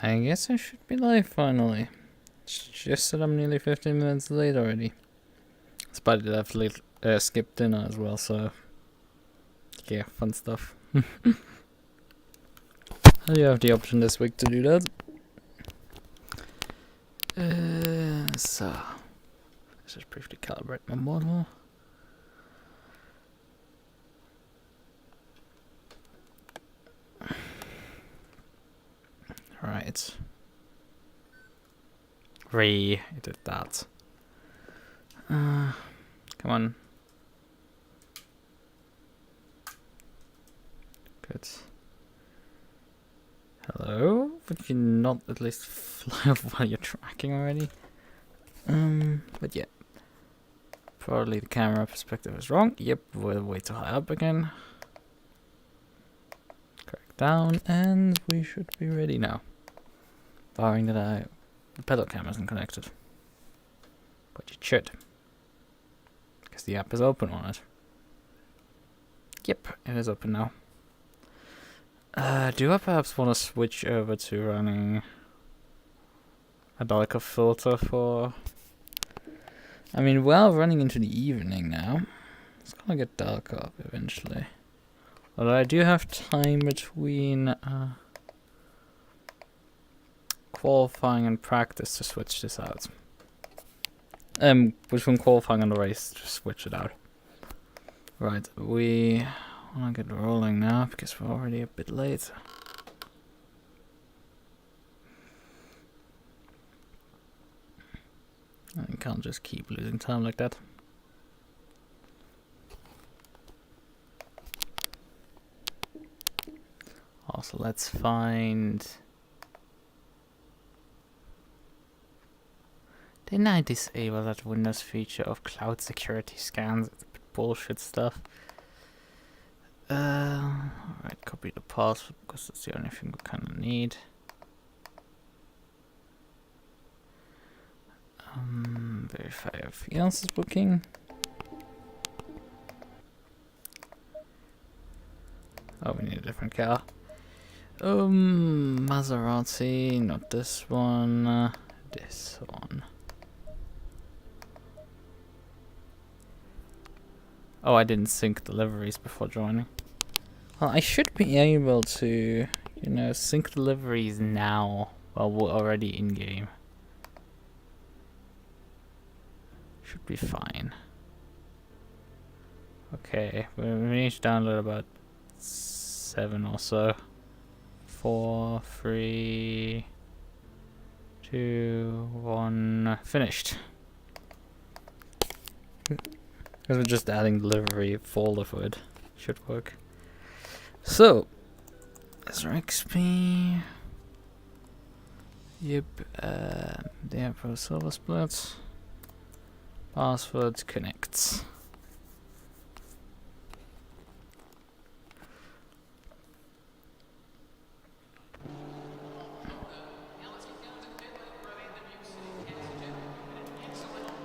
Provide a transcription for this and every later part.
I guess I should be live finally. It's just that I'm nearly 15 minutes late already. Despite that I've skipped dinner as well, so yeah, fun stuff. I do have the option this week to do that. So let's just briefly calibrate my model. Right. I did that. Come on. Good. Hello? Would you not at least fly off while you're tracking already? But yeah. Probably the camera perspective is wrong. Yep, we're way too high up again. Correct down, and we should be ready now. Barring that the pedal cam isn't connected. But it should. Because the app is open on it. Yep, it is open now. Do I perhaps want to switch over to running a darker filter for... I mean, well, running into the evening now. It's gonna get darker up eventually. Although I do have time between qualifying and practice to switch this out. Between qualifying and the race to switch it out. Right, we want to get rolling now because we're already a bit late. I can't just keep losing time like that. Also, let's find... Didn't I disable that Windows feature of cloud security scans? It's a bit bullshit stuff. Alright, copy the password because that's the only thing we kind of need. Verify everything else is working. Oh, we need a different car. Maserati, not this one. This one. Oh, I didn't sync deliveries before joining. Well, I should be able to, you know, sync deliveries now while we're already in game. Should be fine. Okay, we need to download about 7 or so. 4, 3, 2, 1, finished. Because we're just adding delivery folder for it. Should work. So, SRXP. Yep, the Pro Silver Split. Password connects.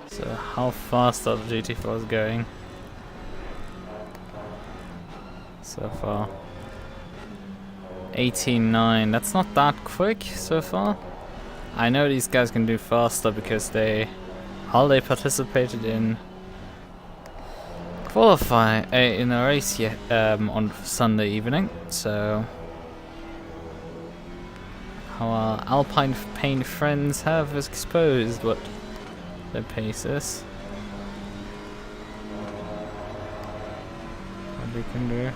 So how fast are the GT4s going so far? 18.9. That's not that quick so far. I know these guys can do faster because they participated in in a race on Sunday evening. So our Alpine paint friends have exposed what their pace is. What we can do.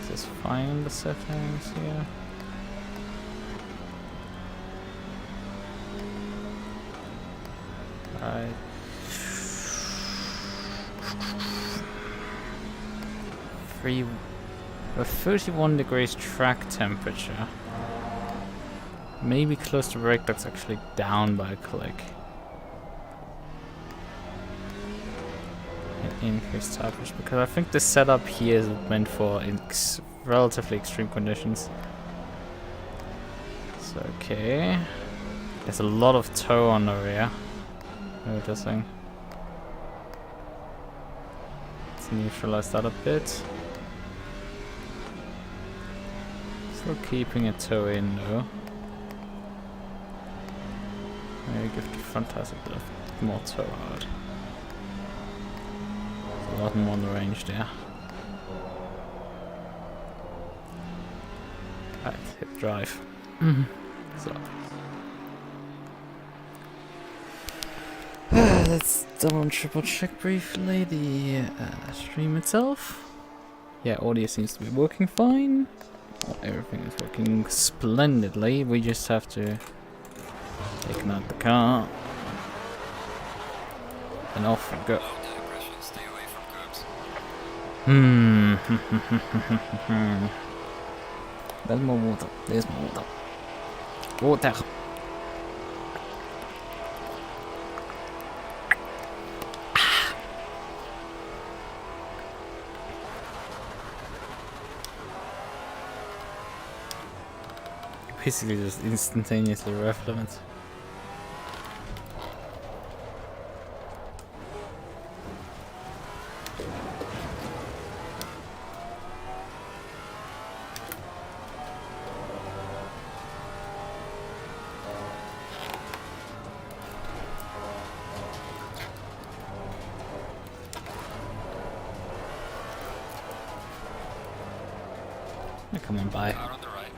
Just find the settings here. Right. With 31 degrees track temperature. Maybe close to brake ducts actually down by a click. Increased temperature because I think the setup here is meant for relatively extreme conditions. So okay, there's a lot of toe on the rear. Noticing. Let's neutralize that a bit. Still keeping a toe in though. Maybe give the front tires a bit of more toe out. There's a lot more on the range there. Right, hit drive. So. Let's double and triple check briefly the stream itself. Yeah, audio seems to be working fine. Oh, everything is working splendidly. We just have to take out the car. And off we go. There's more water. There's more water. Water. Basically just instantaneously ref limits. Come on by. Car on the right.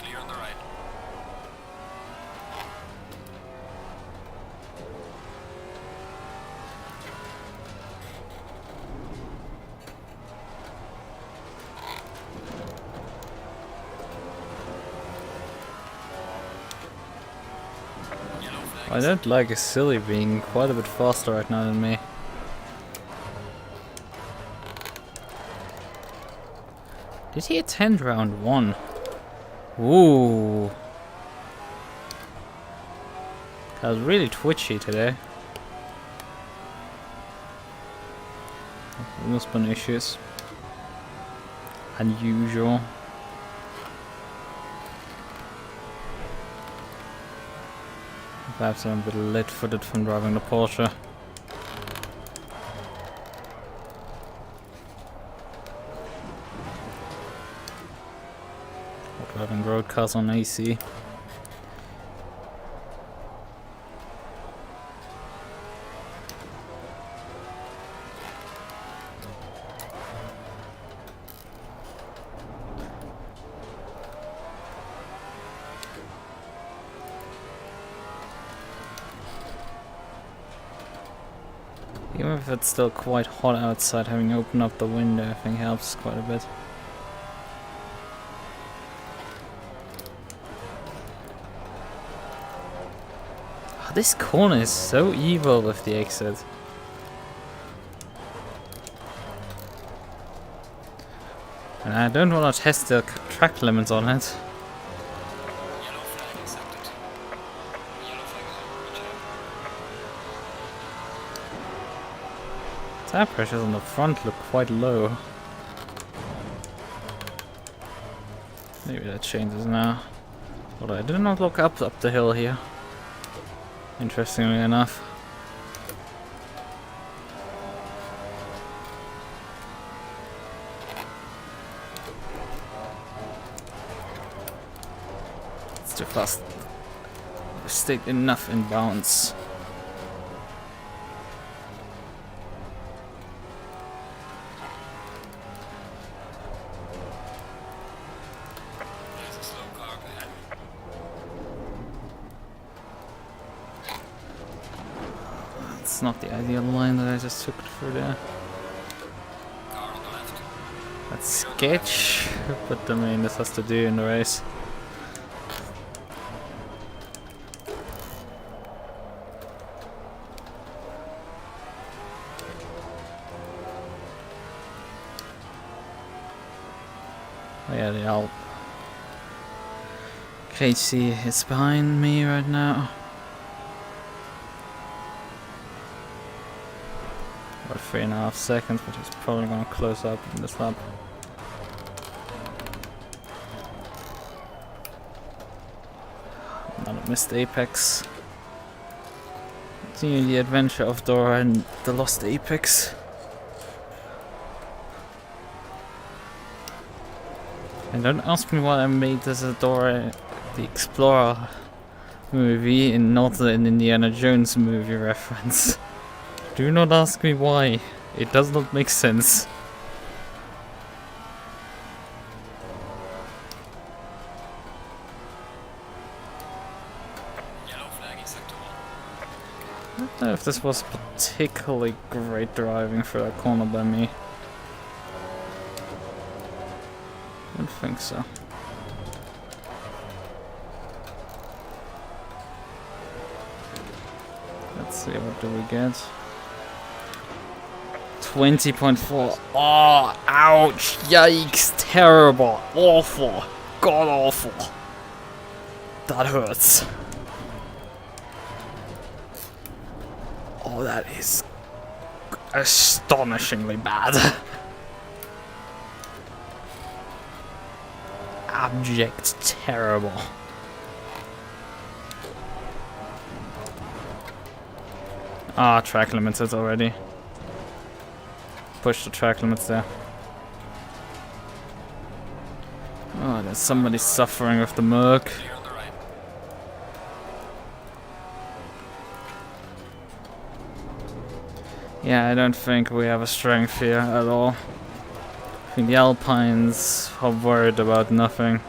Clear on the right. I don't like a silly being quite a bit faster right now than me. Did he attend round 1? Ooh. I was really twitchy today. There must have been issues. Unusual. Perhaps I'm a bit lit-footed from driving the Porsche. Driving road cars on AC. Even if it's still quite hot outside, having opened up the window I think helps quite a bit. This corner is so evil with the exit. And I don't want to test the track limits on it. Yellow flag accepted. Yellow flag accepted. Tire pressures on the front look quite low. Maybe that changes now. Although I did not look up the hill here. Interestingly enough. It's too fast. We stayed enough in bounds. There's a slow car ahead. It's not the ideal line that I just took through there. Car on the left. That's sketch, but I mean this has to do in the race. Oh yeah, the Alp. KC is behind me right now. About 3.5 seconds, but he's probably gonna close up in this lap. Another missed apex. Continuing the adventure of Dora and the lost apex. And don't ask me why I made this Adora the Explorer movie and not an Indiana Jones movie reference. Do not ask me why. It does not make sense. Yellow flag in sector 1. I don't know if this was particularly great driving for that corner by me. I don't think so. Let's see, what do we get? 20.4. Oh, ouch, yikes, terrible, awful, god awful. That hurts. Oh, that is astonishingly bad. Abject terrible. Ah, track limited already. Push the track limits there. Oh, there's somebody suffering with the MUQU. Clear on the right. Yeah, I don't think we have a strength here at all. I think the Alpines are worried about nothing.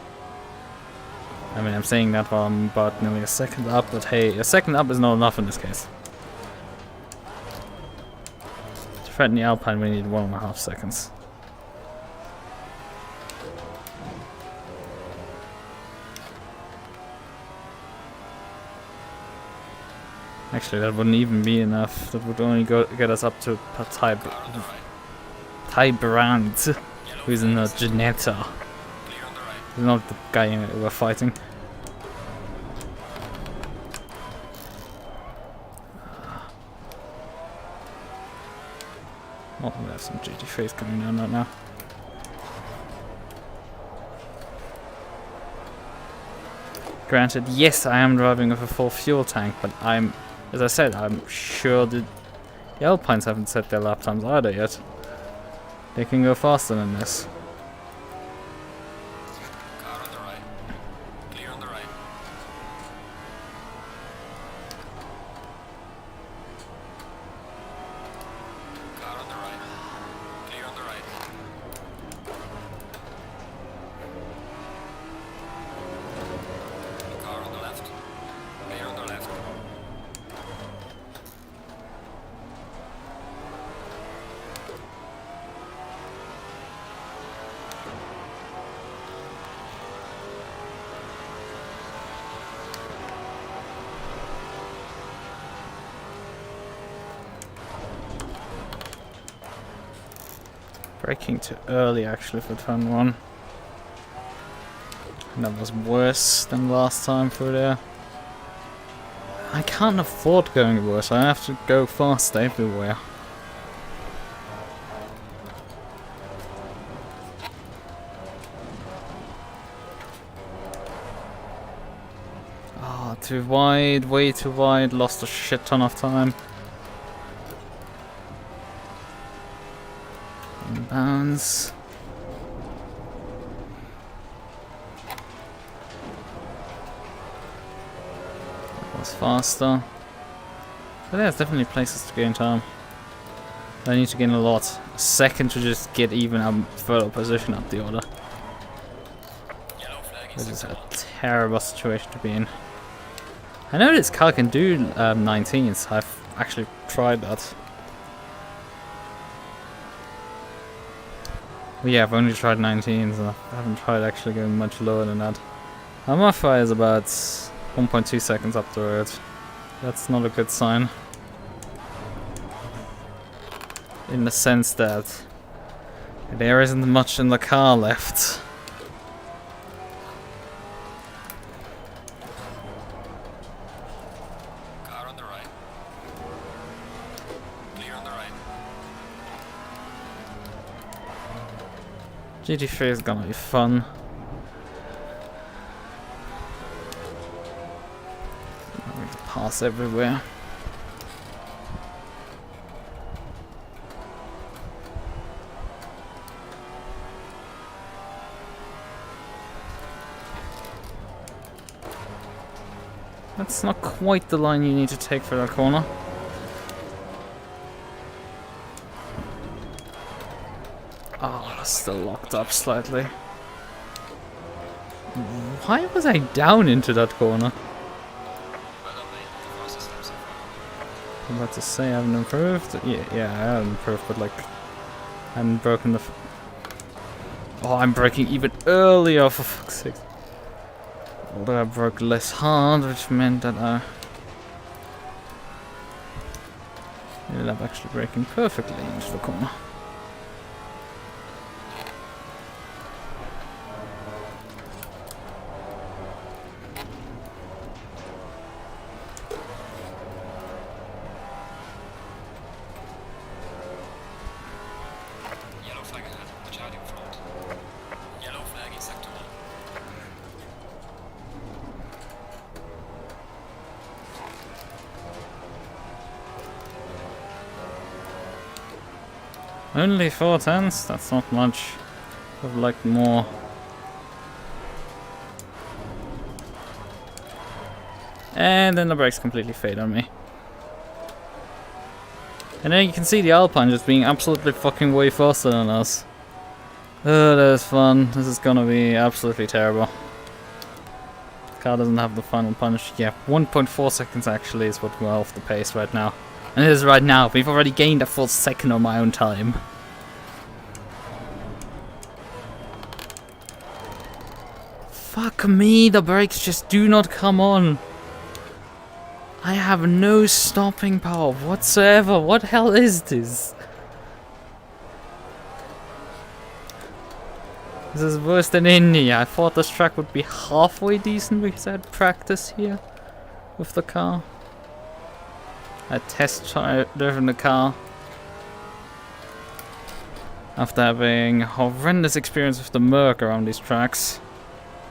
I mean, I'm saying that while I'm about nearly a second up, but hey, a second up is not enough in this case. To threaten the Alpine, we need 1.5 seconds. Actually, that wouldn't even be enough. That would only get us up to Car on the right. Sabrent, who's in the Genetta. Clear on the right. He's not the guy we're fighting. Oh, there's some GT3s coming down right now. Granted, yes, I am driving with a full fuel tank, but as I said, I'm sure the Alpines haven't set their lap times either yet. They can go faster than this. Car on the right. Clear on the right. Car on the right. Clear on the right. Car on the left. Clear on the left. Braking too early actually for turn 1. And that was worse than last time through there. I can't afford going worse, I have to go fast everywhere. Ah, too wide, way too wide, lost a shit ton of time. Bounds. That was faster. But there's definitely places to gain time. I need to gain a lot. A second to just get even a further position up the order. Yellow flag in This is sector a 1. terrible situation to be in. I know this car can do 19s. I've actually tried that. Well, yeah, I've only tried 19s, and I haven't tried actually going much lower than that. My fire is about 1.2 seconds up the road. That's not a good sign. In the sense that there isn't much in the car left. Car on the right. Clear on the right. GT3 is gonna be fun. I'm going to pass everywhere. That's not quite the line you need to take for that corner. Oh, still locked up slightly. Why was I down into that corner? I'm about to say I haven't improved. Yeah, I haven't improved, but like, I haven't broken the. Oh, I'm breaking even earlier, for fuck's sake. Although I broke less hard, which meant that I ended up actually breaking perfectly into the corner. Only 4 tenths? That's not much. I've liked more. And then the brakes completely fade on me. And then you can see the Alpine just being absolutely fucking way faster than us. Oh, that is fun. This is gonna be absolutely terrible. The car doesn't have the final punch. Yeah, 1.4 seconds actually is what we're off the pace right now. And it is right now. We've already gained a full second on my own time. Fuck me, the brakes just do not come on. I have no stopping power whatsoever. What the hell is this? This is worse than India. I thought this track would be halfway decent because I had practice here with the car. I driven the car after having a horrendous experience with the MUQU around these tracks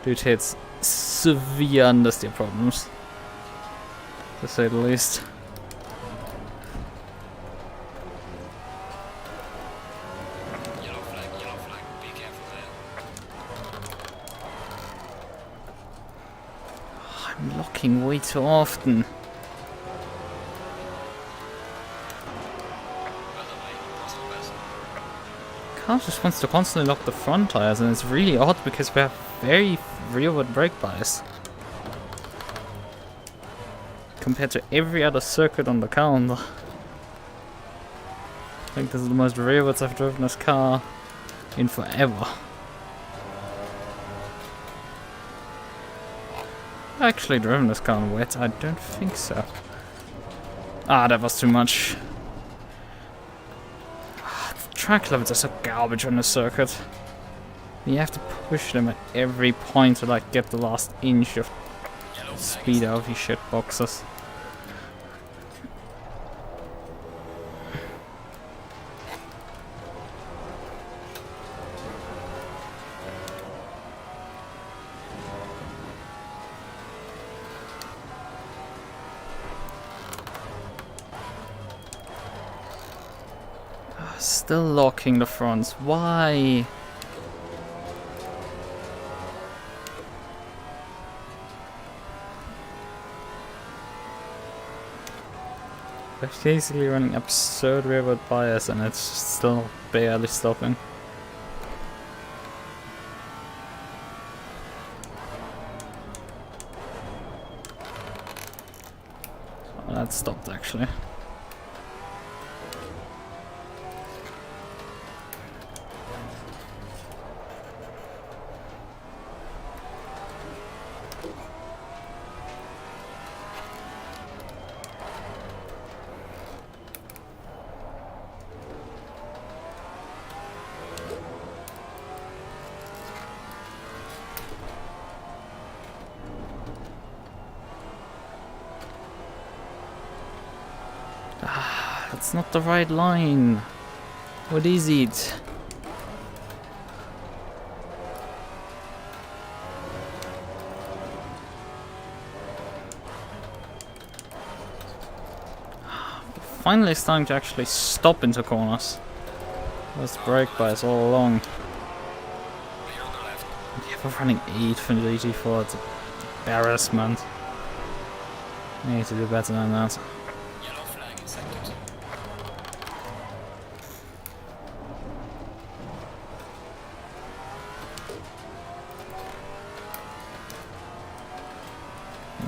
due to its severe understeer problems, to say the least. Yellow flag, be careful there. I'm locking way too often. Car just wants to constantly lock the front tires, and it's really odd because we have very rearward brake bias compared to every other circuit on the calendar. I think this is the most rearwards I've driven this car in forever. I actually driven this car on wet? I don't think so. Ah, that was too much. Track limits are so garbage on the circuit. You have to push them at every point to like get the last inch of speed out of these shit boxes. Still locking the fronts. Why? They're basically running absurd rearward bias and it's still barely stopping. Oh, that stopped actually. That's not the right line. What is it? Finally starting to actually stop into corners. Let's brake bias all along. Yeah, we're running 8 for the GT4. It's an embarrassment. I need to do better than that. Yellow flag in sector 2.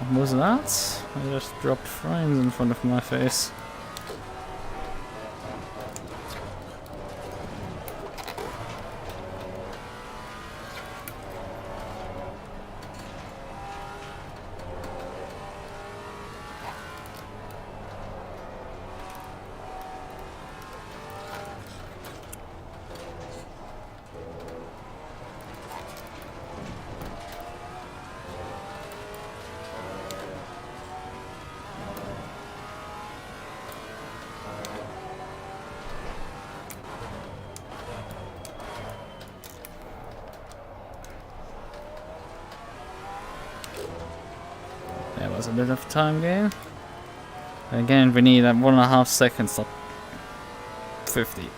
What was that? I just dropped frames in front of my face. There was a bit of time gain. Again, we need 1.5 seconds, not 50.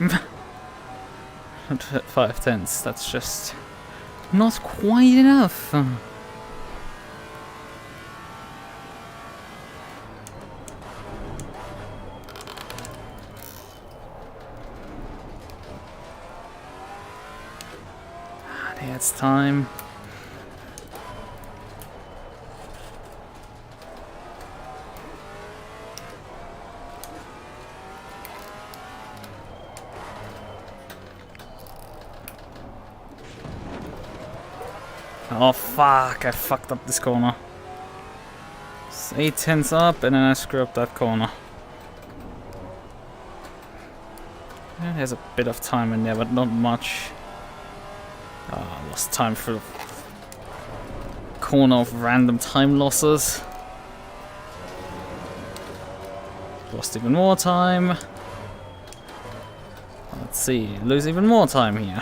5/10. That's just not quite enough. It's time. Oh fuck, I fucked up this corner. It's 8/10 up and then I screw up that corner. Yeah, there's a bit of time in there, but not much. I lost time for corner of random time losses. Lost even more time. Let's see, lose even more time here.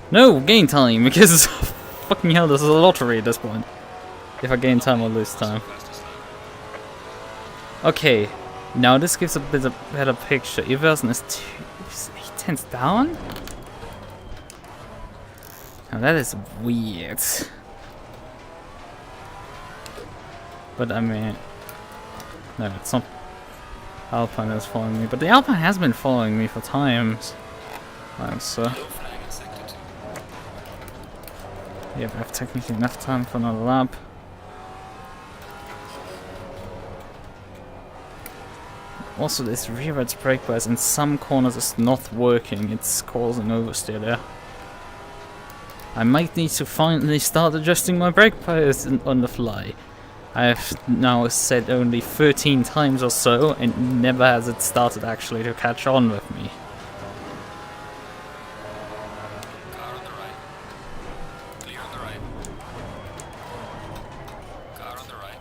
No, gain time, because fucking hell, this is a lottery at this point. If I gain time or lose time. Okay, now this gives a bit of better picture. Everson is 8/10 down? Now that is weird. But I mean, no, it's not Alpine that's following me, but the Alpine has been following me for times. So yeah, I have technically enough time for another lap. Also, this rearward brake bias in some corners is not working. It's causing oversteer there. I might need to finally start adjusting my brake bias on the fly. I have now said only 13 times or so, and never has it started actually to catch on with me. Car on the right. Clear on the right. Car on the right.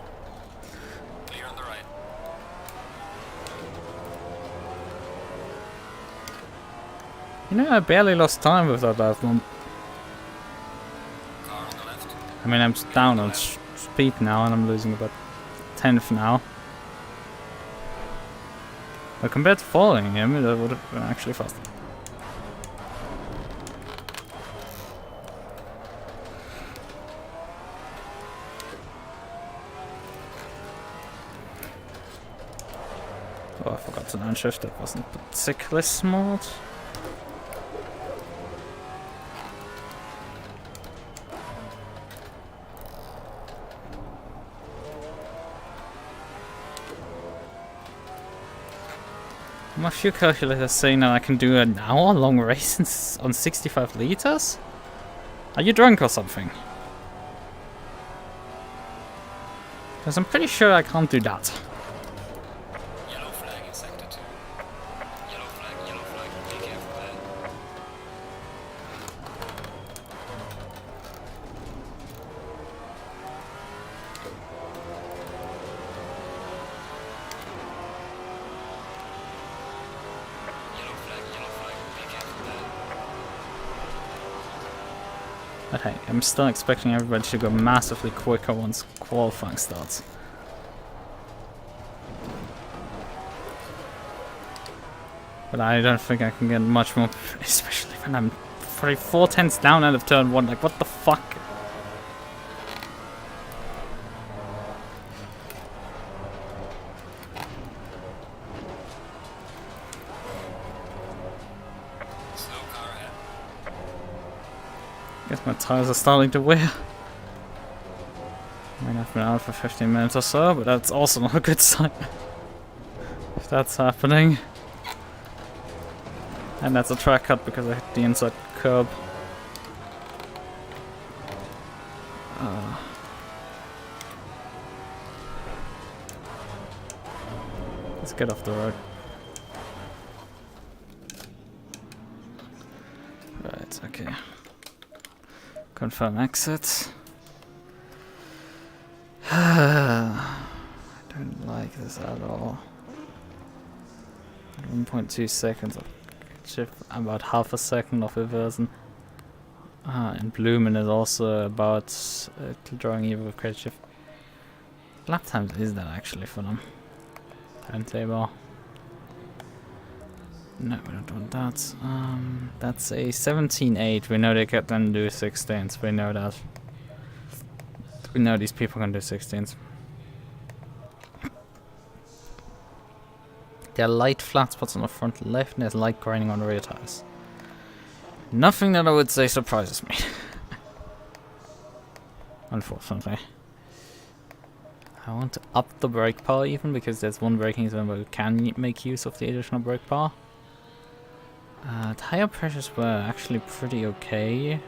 Clear on the right. You know, I barely lost time with that last one. Car on the left. I mean, I'm down on speed now, and I'm losing about 10th now. But compared to following him, that would have been actually faster. Oh, I forgot to downshift. That wasn't particularly smart. My fuel calculator is saying that I can do an hour-long race on 65 liters? Are you drunk or something? Because I'm pretty sure I can't do that. Yellow flag in sector 2. Yellow flag, be careful there. But hey, I'm still expecting everybody to go massively quicker once qualifying starts. But I don't think I can get much more, especially when I'm 4/10 down out of turn 1, like what the fuck? Guess my tires are starting to wear. I mean, I've been out for 15 minutes or so, but that's also not a good sign. If that's happening. And that's a track cut because I hit the inside curb. Let's get off the road. Right, okay. Confirm exit. I don't like this at all. 1.2 seconds of shift, about half a second of inversion. And Blumen is also about drawing even with credit shift. Lap times is that actually for them? Timetable. No, we don't want that. That's a 17.8. We know they can do 16s. We know that. We know these people can do 16s. There are light flat spots on the front left, and there's light grinding on the rear tires. Nothing that I would say surprises me. Unfortunately. I want to up the brake power even, because there's one braking zone where we can make use of the additional brake power. Tire pressures were actually pretty okay.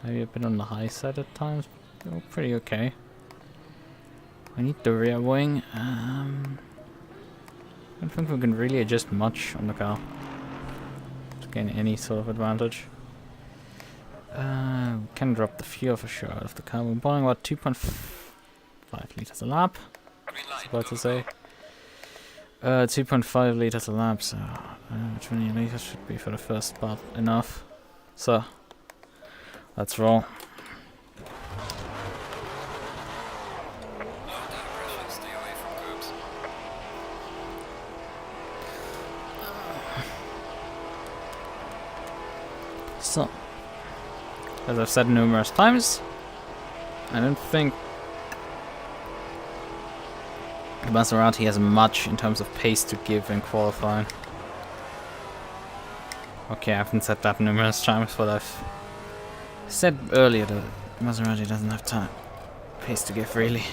Maybe a bit on the high side at times, but they were pretty okay. I need the rear wing. I don't think we can really adjust much on the car to gain any sort of advantage. We can drop the fuel for sure out of the car. We're burning about 2.5 liters a lap. I was about to say. 2.5 liters a lap, so 20 liters should be for the first part enough. So, let's roll. So, as I've said numerous times, I don't think the Maserati has much in terms of pace to give in qualifying. Okay, I haven't said that numerous times, but I've said earlier that Maserati doesn't have time, pace to give really.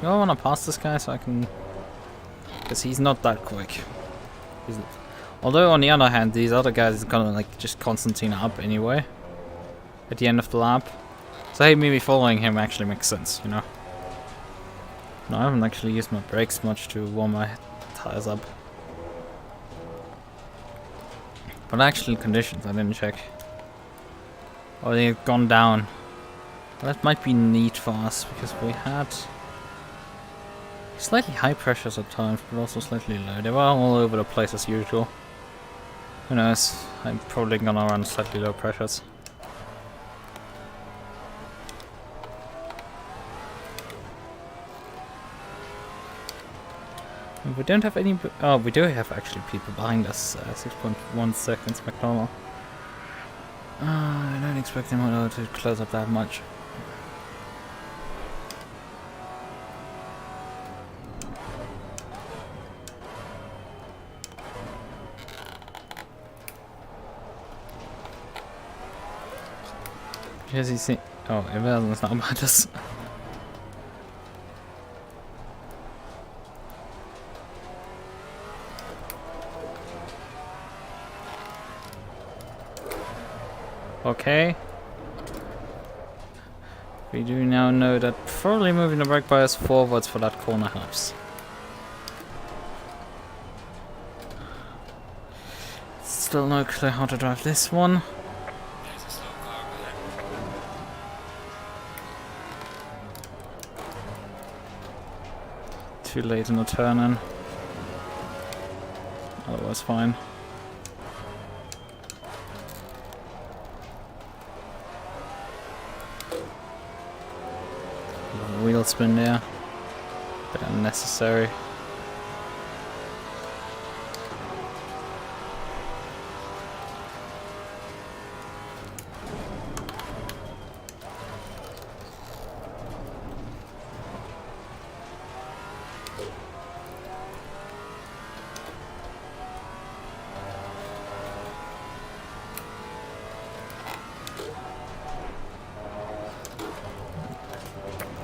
I want to pass this guy so I can, because he's not that quick. Although on the other hand, these other guys are gonna like just Constantine up anyway at the end of the lap. So hey, maybe following him actually makes sense, you know. No, I haven't actually used my brakes much to warm my tires up. But actual conditions, I didn't check. Oh, they've gone down. Well, that might be neat for us because we had slightly high pressures at times, but also slightly low. They were all over the place as usual. Who knows? I'm probably gonna run slightly low pressures. We don't have any. Oh, we do have actually people behind us. 6.1 seconds, McDonald. I don't expect them to close up that much. Has he seen? Oh, Everton's not about us. Okay. We do now know that probably moving the brake bias forwards for that corner helps. Still no clue how to drive this one. Too late in the turn in. Otherwise fine. Wheel spin there. Bit unnecessary.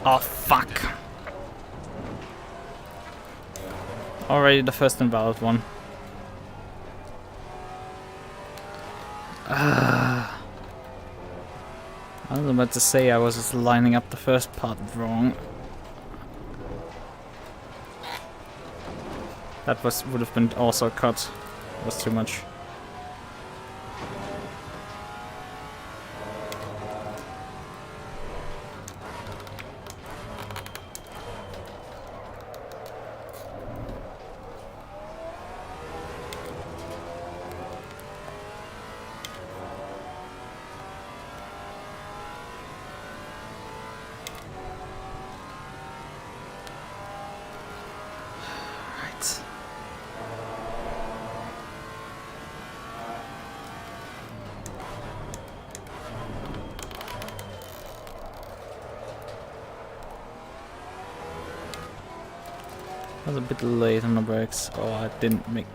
Oh, fuck. Already the first invalid one. I was about to say I was just lining up the first part wrong. That would have been also cut. Was too much. I was a bit late on the brakes, or I didn't make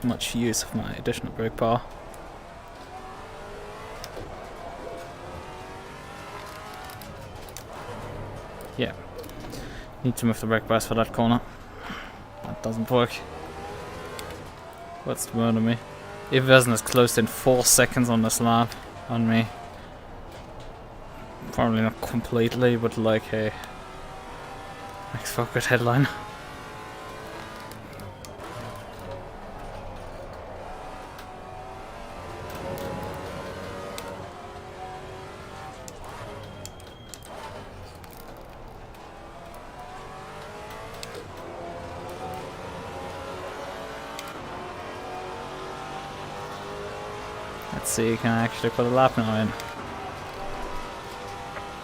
much use of my additional brake power. Yeah, need to move the brake bias for that corner. That doesn't work. What's the murder me? If Vesna is closed in 4 seconds on this lap on me. Probably not completely, but like a makes for a good headline. Let's see, you can actually put a lap now in.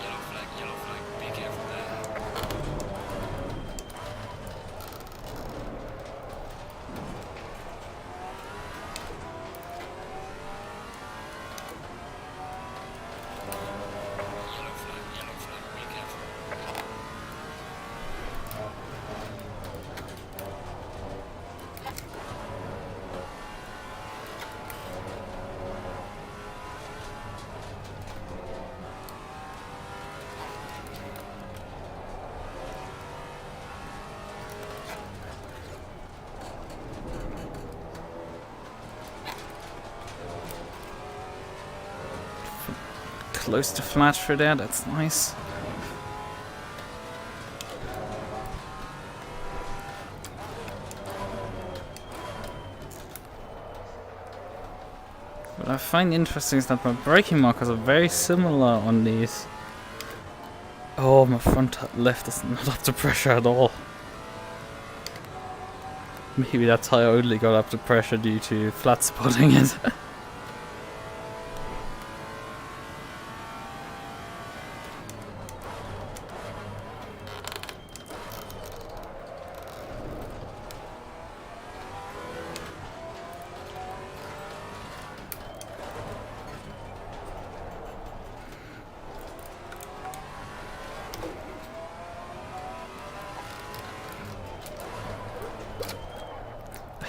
Yellow flag, be careful there. Yellow flag, be careful. Close to flat for there, that's nice. What I find interesting is that my braking markers are very similar on these. Oh, my front left is not up to pressure at all. Maybe that tire only got up to pressure due to flat spotting it.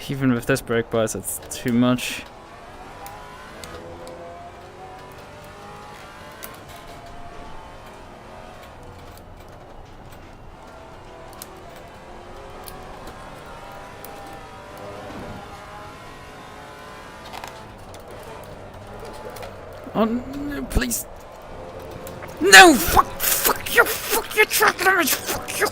Even with this brake bias, it's too much. Oh no, please! No! Fuck your track limits! Fuck you!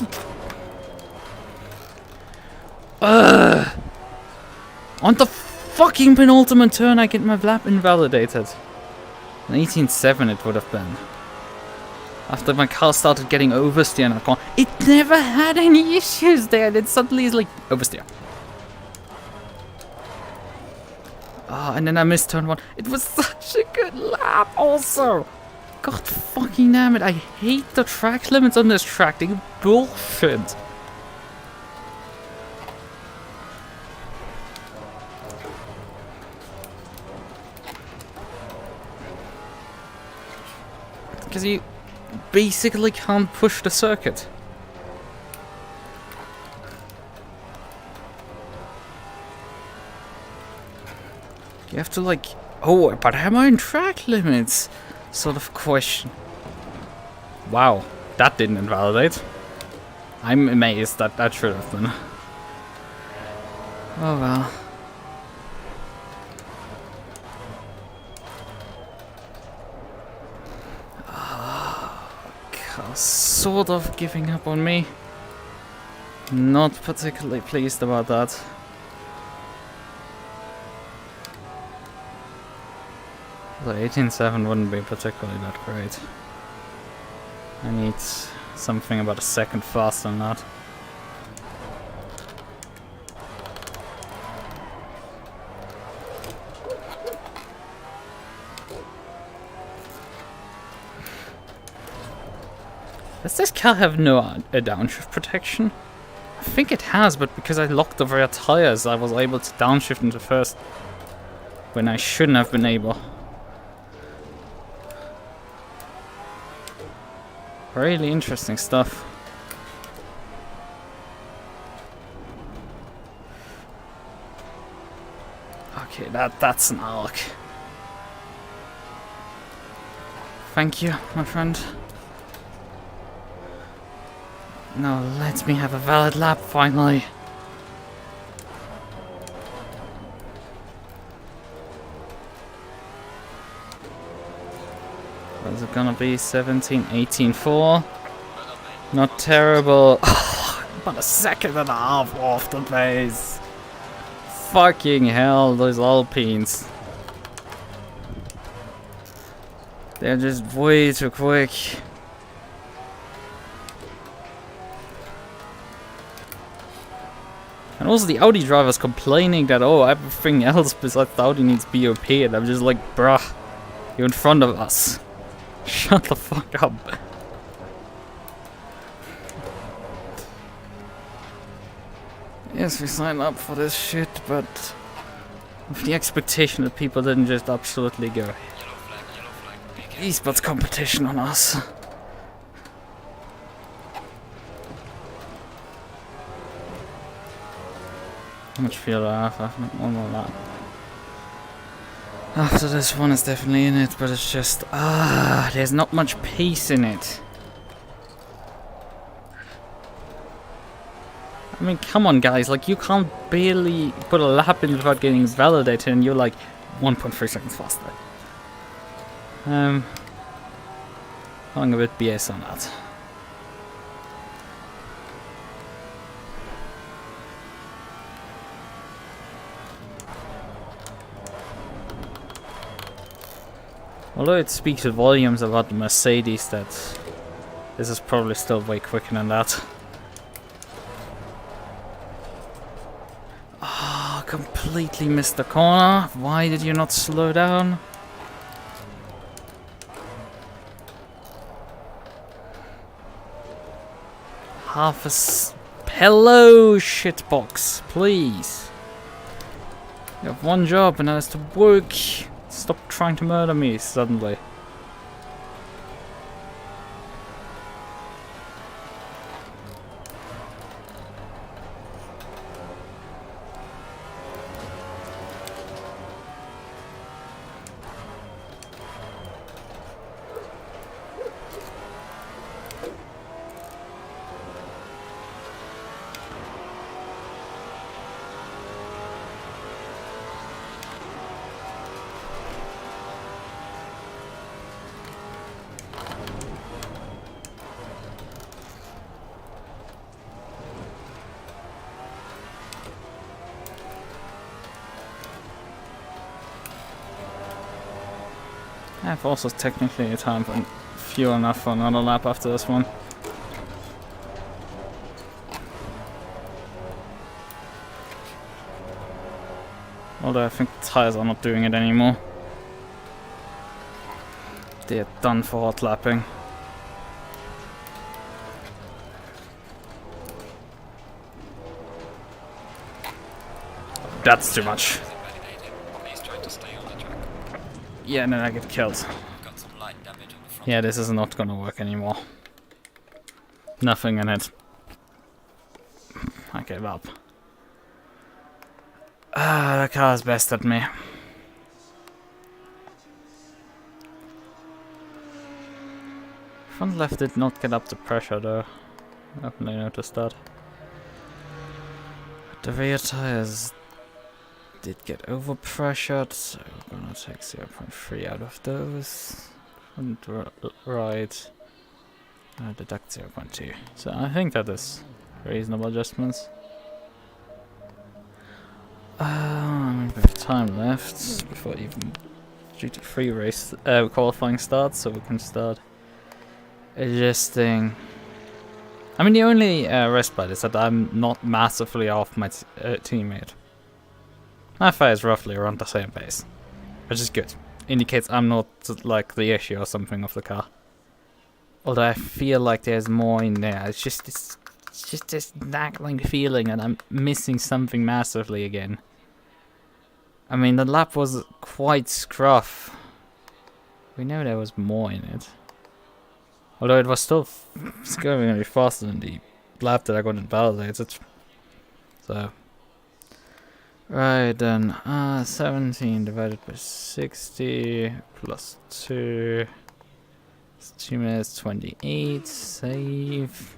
On the fucking penultimate turn I get my lap invalidated. An 18.7 it would have been. After my car started getting oversteer in that corner. It never had any issues there, then suddenly it's like oversteer. Ah, and then I missed turn 1. It was such a good lap also. God fucking damn it, I hate the track limits on this track, they're bullshit. Because you basically can't push the circuit. You have to like, oh, but am I in track limits? Sort of question. Wow, that didn't invalidate. I'm amazed that that should have been. Oh well. Sort of giving up on me. Not particularly pleased about that. The 18.7 wouldn't be particularly that great. I need something about a second faster than that. Does this car have no a downshift protection? I think it has, but because I locked the rear tires, I was able to downshift into first when I shouldn't have been able. Really interesting stuff. Okay, that's an arc. Thank you, my friend. Now let me have a valid lap finally. What's it gonna be? 17, 18.4. Not terrible. About a second and a half off the pace. Fucking hell, those Alpines. They're just way too quick. And also the Audi drivers complaining that, oh, everything else besides the Audi needs BOP, and I'm just like, bruh, you're in front of us. Shut the fuck up. Yes, we signed up for this shit, but with the expectation that people didn't just absolutely go esports competition on us. How much fuel do I have? I have one more lap. After this one is definitely in it, but it's just there's not much pace in it. I mean, come on guys, like you can't barely put a lap in without getting validated and you're like 1.3 seconds faster. Going a bit BS on that. Although it speaks volumes about the Mercedes that this is probably still way quicker than that. Ah, completely missed the corner. Why did you not slow down? Half a hello, shitbox, please. You have one job and that is to work. Stop trying to murder me suddenly. I have also technically a time for fuel enough for another lap after this one. Although I think the tires are not doing it anymore. They are done for hot lapping. That's too much. Yeah, and then I get killed. Yeah, this is not gonna work anymore. Nothing in it. I gave up. The car's bested me. Front left did not get up to pressure though. I definitely noticed that. But the rear tires did get overpressured, so we're gonna take 0.3 out of those. Front right, deduct 0.2. So I think that is reasonable adjustments. I mean, we have time left before even GT3 race qualifying starts, so we can start adjusting. I mean, the only respite is that I'm not massively off my teammate. Maffei is roughly around the same pace, which is good. Indicates I'm not like the issue or something of the car. Although I feel like there's more in there. It's just this nagging feeling that I'm missing something massively again. I mean, the lap was quite scruff. We know there was more in it. Although it was still going really faster than the lap that I got invalidated. So. Right then, 17 divided by 60 plus 2. It's 2 minutes 28, save.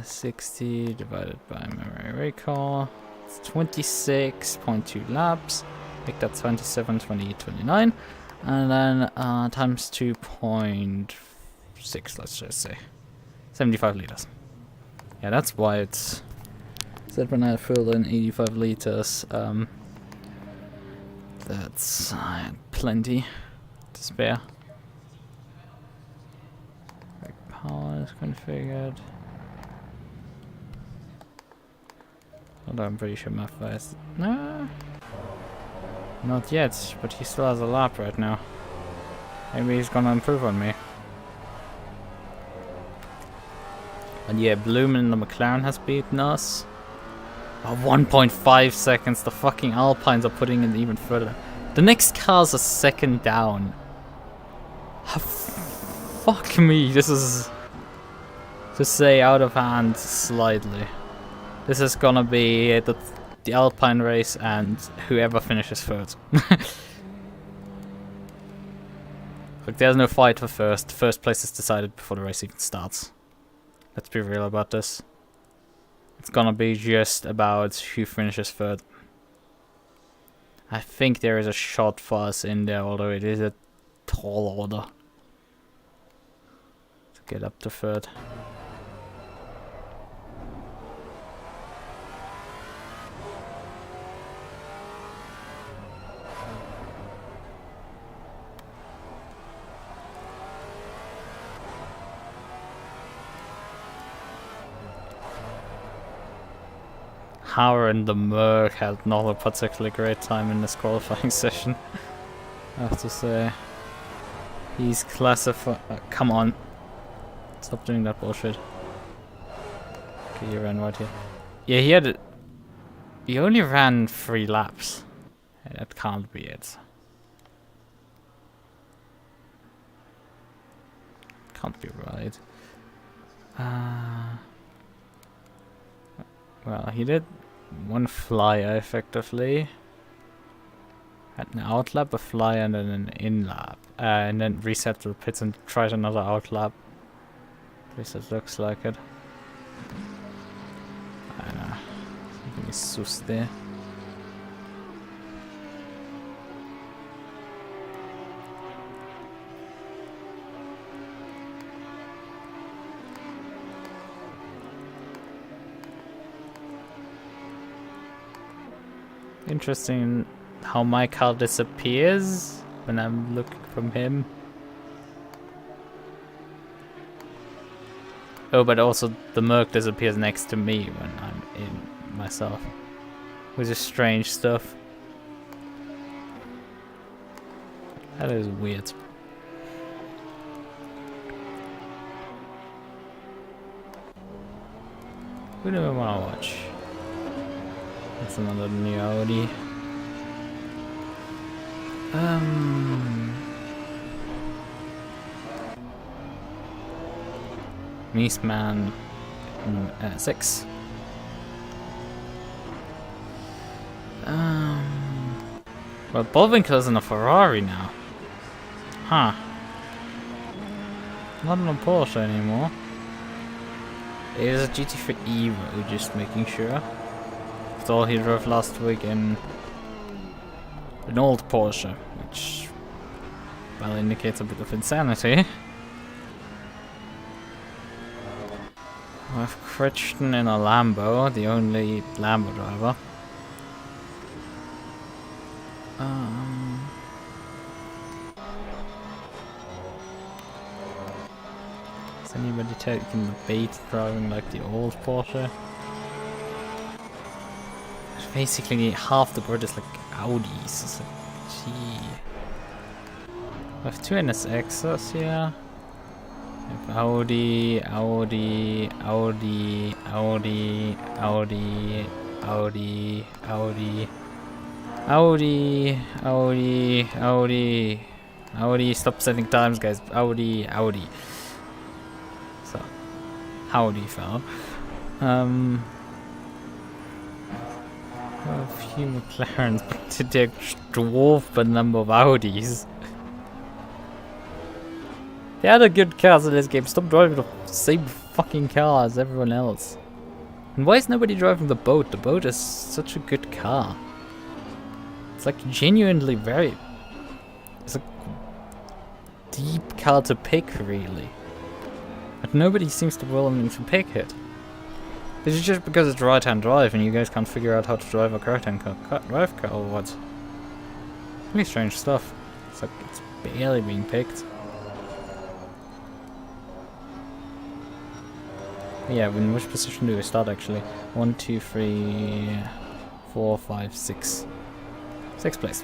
60 divided by memory recall. It's 26.2 laps. Make that 27, 28, 29. And then times 2.6, let's just say. 75 liters. Yeah, that's why it's said when I filled in 85 liters. That's plenty to spare. Brake power is configured. Although I'm pretty sure Maffei is... No, not yet, but he still has a lap right now. Maybe he's gonna improve on me. And yeah, Bloom in the McLaren has beaten us. 1.5 seconds, the fucking Alpines are putting it even further. The next car's a second down. Fuck me, this is, to say, out of hand slightly. This is gonna be the Alpine race and whoever finishes third. Look, there's no fight for first. First place is decided before the race even starts. Let's be real about this. It's gonna be just about who finishes third. I think there is a shot for us in there, although it is a tall order to get up to third. Hauer and the MUQU had not a particularly great time in this qualifying session, I have to say. He's classified. Come on. Stop doing that bullshit. Okay, he ran right here. Yeah, he had. He only ran 3 laps. That can't be it. Can't be right. Well, he did 1 flyer effectively. Had an out lap, a flyer, and then an in lap. And then reset to the pits and tried another out lap. At least it looks like it. I don't know. Something is sus there. Interesting how my car disappears when I'm looking from him. Oh, but also the MUQU disappears next to me when I'm in myself. Which is strange stuff. That is weird. Who do we want to watch? That's another new Audi. Meesman 6. Well, Bullwinkler's in a Ferrari now. Huh. Not on a Porsche anymore. It is a GT3 Evo, just making sure. After all, he drove last week in an old Porsche, which well indicates a bit of insanity. With Christian in a Lambo, the only Lambo driver. Is anybody taking the bait driving like the old Porsche? Basically half the grid is like Audis. It's like, gee. I have two NSXs here. I have Audi, Audi, Audi, Audi, Audi, Audi, Audi, Audi, Audi, Audi, Audi. Stop setting times, guys. Audi, Audi. So, howdy, fella. A few McLarens, but to take dwarf the number of Audis. The other good cars in this game, stop driving the same fucking car as everyone else. And why is nobody driving the boat? The boat is such a good car. It's like genuinely very... It's a deep car to pick, really. But nobody seems to be willing to pick it. Is it just because it's right-hand drive and you guys can't figure out how to drive a right-hand drive car or what? Really strange stuff. It's like it's barely being picked. Yeah, in which position do we start actually? 1, 2, 3, 4, 5, 6. 6th place.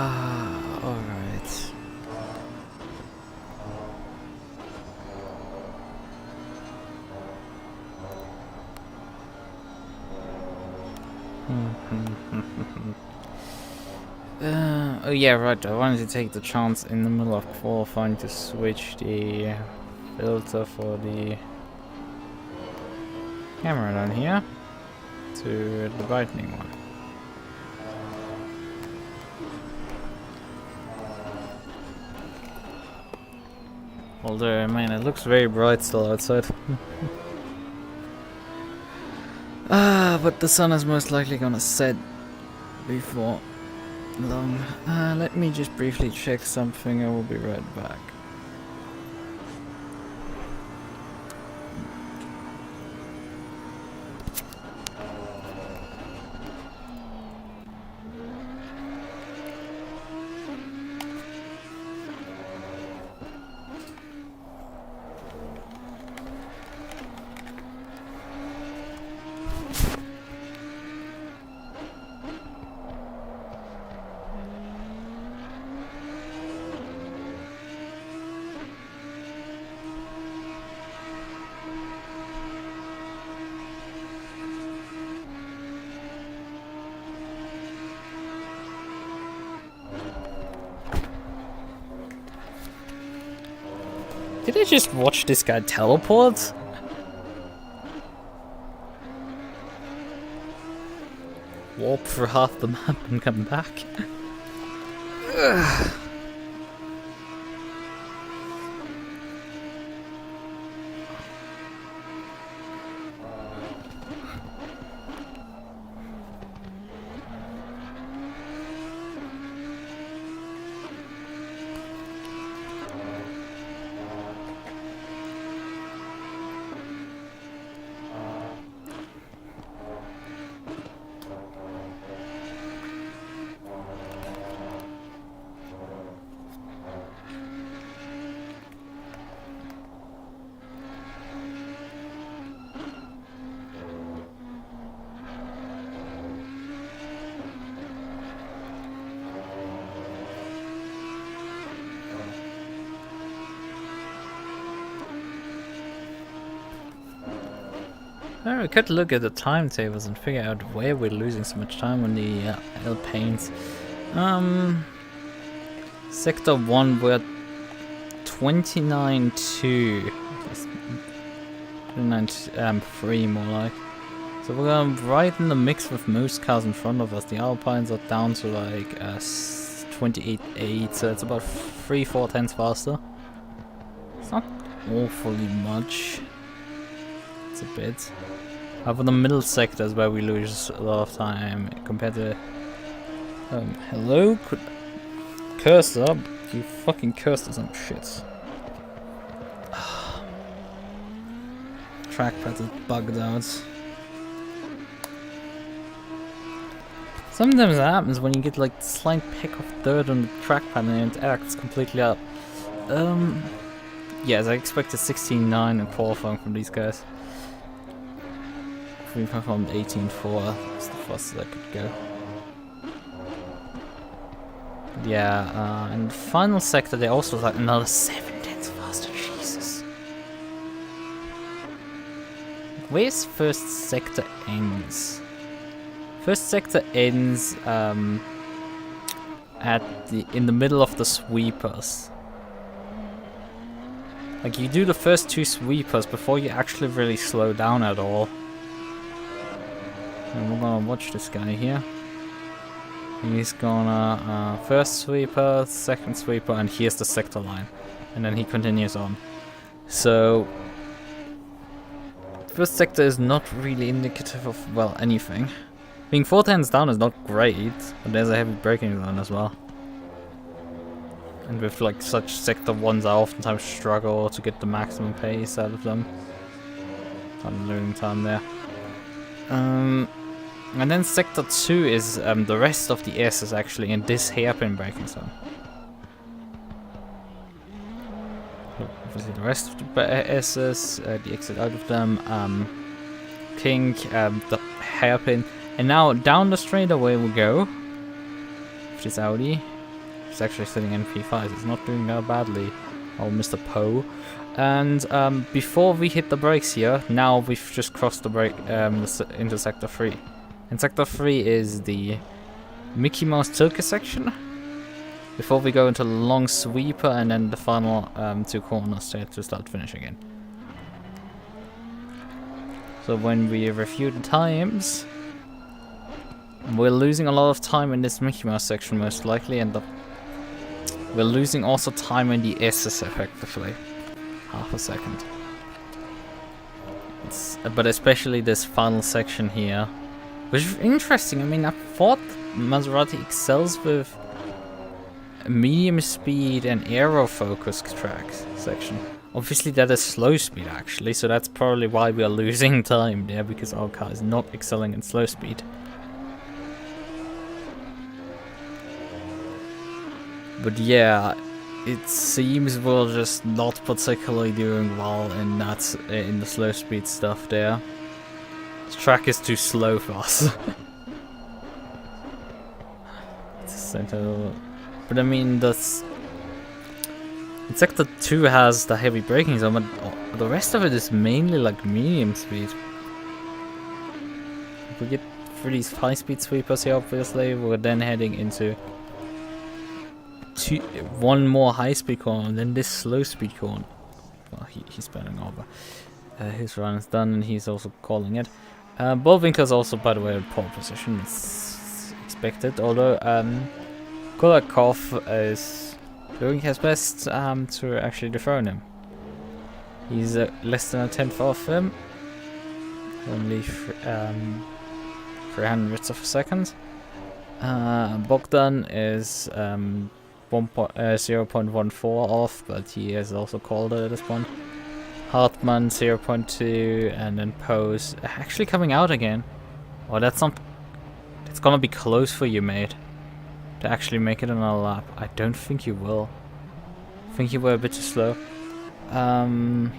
Alright. Oh yeah, right, I wanted to take the chance in the middle of qualifying to switch the filter for the camera down here to the brightening one. Although, man, it looks very bright still outside. But the sun is most likely gonna set before long. Let me just briefly check something, I will be right back. Did I just watch this guy teleport? Warp for half the map and come back? Ugh. I could look at the timetables and figure out where we're losing so much time on the Alpines. Sector 1 we're 29.2. 29.3 more like. So we're right in the mix with most cars in front of us. The Alpines are down to like 28.8, so it's about 3-4 tenths faster. It's not awfully much. It's a bit. However, the middle sector is where we lose a lot of time compared to... hello? Cursor? You fucking cursed or some shit. Trackpad is bugged out. Sometimes it happens when you get like slight peck of dirt on the trackpad and it acts completely up. Yes, I expected 16.9 in qualifying from these guys. We performed 18.4, that's the fastest I could go. Yeah, in the final sector they also like another 7 tenths faster, Jesus. Where's first sector ends? First sector ends in the middle of the sweepers. Like you do the first 2 sweepers before you actually really slow down at all. And we're gonna watch this guy here. He's gonna first sweeper, second sweeper, and here's the sector line. And then he continues on. So first sector is not really indicative of, well, anything. Being 4 tenths down is not great, but there's a heavy braking zone as well. And with like such sector 1s I oftentimes struggle to get the maximum pace out of them. I'm losing time there. And then sector 2 is the rest of the S's actually in this hairpin braking zone. Obviously the rest of the S's, the exit out of them, King, the hairpin, and now down the straightaway we go. Which is Audi. It's actually sitting in P5, it's not doing that badly. Oh, Mr. Poe. And before we hit the brakes here, now we've just crossed the brake into sector 3. And sector 3 is the Mickey Mouse Tilke section. Before we go into the long sweeper and then the final 2 corners to start finish again. So when we review the times, we're losing a lot of time in this Mickey Mouse section most likely, and we're losing also time in the S's effectively. Half a second. But especially this final section here, which is interesting. I mean, I thought Maserati excels with medium speed and aero focus tracks section. Obviously that is slow speed actually, so that's probably why we are losing time there, because our car is not excelling in slow speed. But yeah, it seems we're just not particularly doing well in that, in the slow speed stuff there. The track is too slow for us. But I mean, sector 2 has the heavy braking zone, but the rest of it is mainly like medium speed. If we get through these high speed sweepers here, obviously, we're then heading into one more high speed corner and then this slow speed corner. Well, he's spelling over. His run is done and he's also calling it. Bullwinkel's also, by the way, in pole position. It's expected, although Kulakov is doing his best to actually dethrone him. He's less than a tenth off him. Only 300ths of a second. Bogdan is 0.14 off, but he has also called it at this point. Hartmann 0.2, and then Pose actually coming out again. Oh, that's not. It's gonna be close for you, mate, to actually make it another lap. I don't think you will. I think you were a bit too slow. And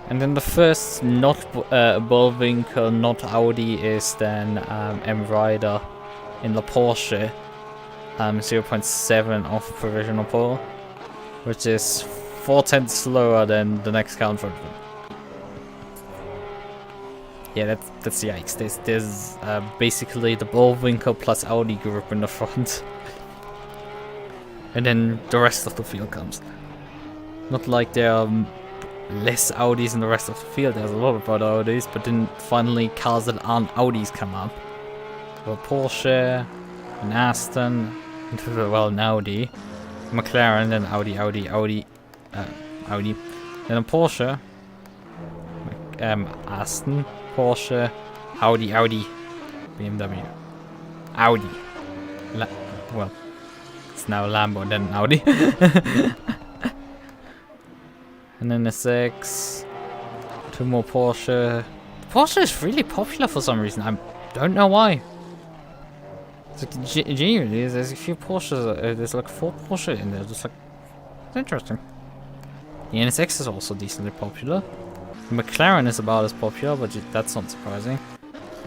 then the first not Bullwinkel, not Audi, is then M Ryder in the Porsche. 0.7 off provisional pole, which is 4 tenths slower than the next car in front of him. Yeah, that's yikes. There's basically the Bullwinkle plus Audi group in the front. And then the rest of the field comes. Not like there are less Audis in the rest of the field. There's a lot of other Audis, but then finally cars that aren't Audis come up. So a Porsche, an Aston, well, an Audi, McLaren, then Audi, Audi, then a Porsche, Aston, Porsche, Audi, BMW, Audi. Well, it's now a Lambo and then an Audi. And then a 6, 2 more Porsche. Porsche is really popular for some reason. I don't know why. It's like, genuinely, there's a few Porsches. There's like 4 Porsche in there. Just like, it's interesting. The NSX is also decently popular. The McLaren is about as popular, but that's not surprising.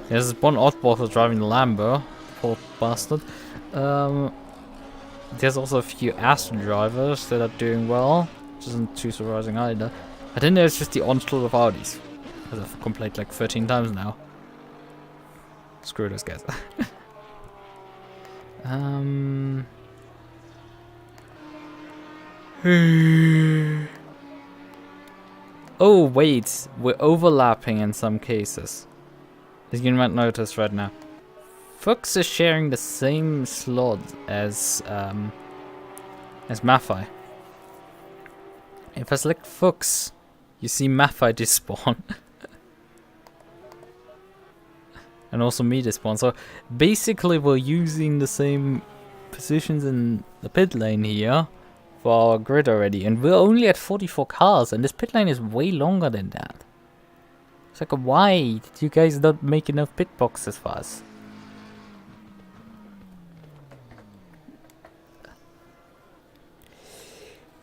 There's this one oddball who's driving the Lambo. Poor bastard. There's also a few Aston drivers that are doing well, which isn't too surprising either. But then there's just the onslaught of Audis, as I've complained like 13 times now. Screw those guys. Oh wait, we're overlapping in some cases. As you might notice right now. Fuchs is sharing the same slot as Maffei. If I select Fuchs, you see Maffei despawn. And also me despawn. So basically we're using the same positions in the pit lane here for our grid already. And we're only at 44 cars and this pit lane is way longer than that. It's like, why did you guys not make enough pit boxes for us?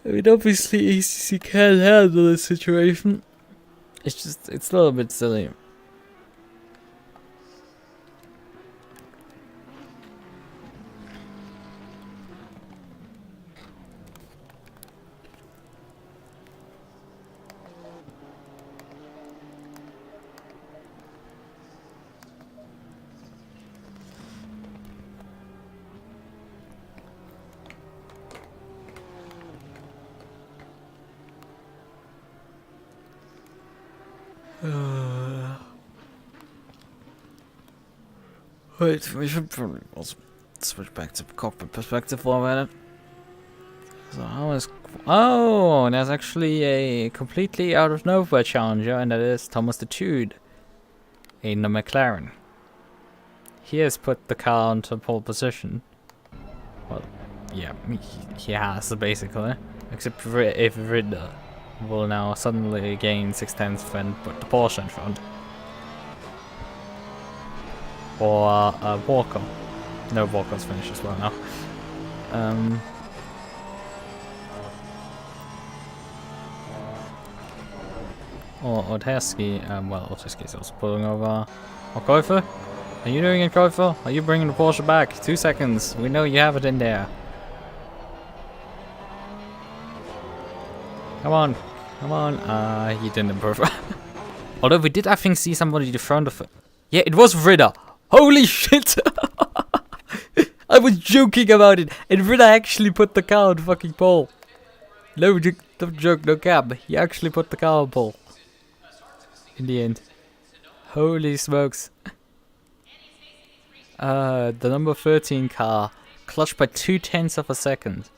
I mean, obviously ACC can't handle this situation. It's a little bit silly. Wait, we should probably also switch back to cockpit perspective for a minute. So how is... Oh, there's actually a completely out of nowhere challenger, and that is Thommaso Maffei in the McLaren. He has put the car onto pole position. Well, yeah, he has basically. Except for if Ritter will now suddenly gain 6/10 and put the Porsche in front. Or Walker. No, Walker's finished as well now. Or Oteski. Well, Oteski's also pulling over. Or Koifer? Are you doing it, Koifer? Are you bringing the Porsche back? 2 seconds. We know you have it in there. Come on. Come on. He didn't improve. Although we did, I think, see somebody in front of it. Yeah, it was Ritter. Holy shit! I was joking about it, and Ritter actually put the car on fucking pole. No joke, no cap. He actually put the car on pole. In the end. Holy smokes. The number 13 car clutched by 0.2 of a second.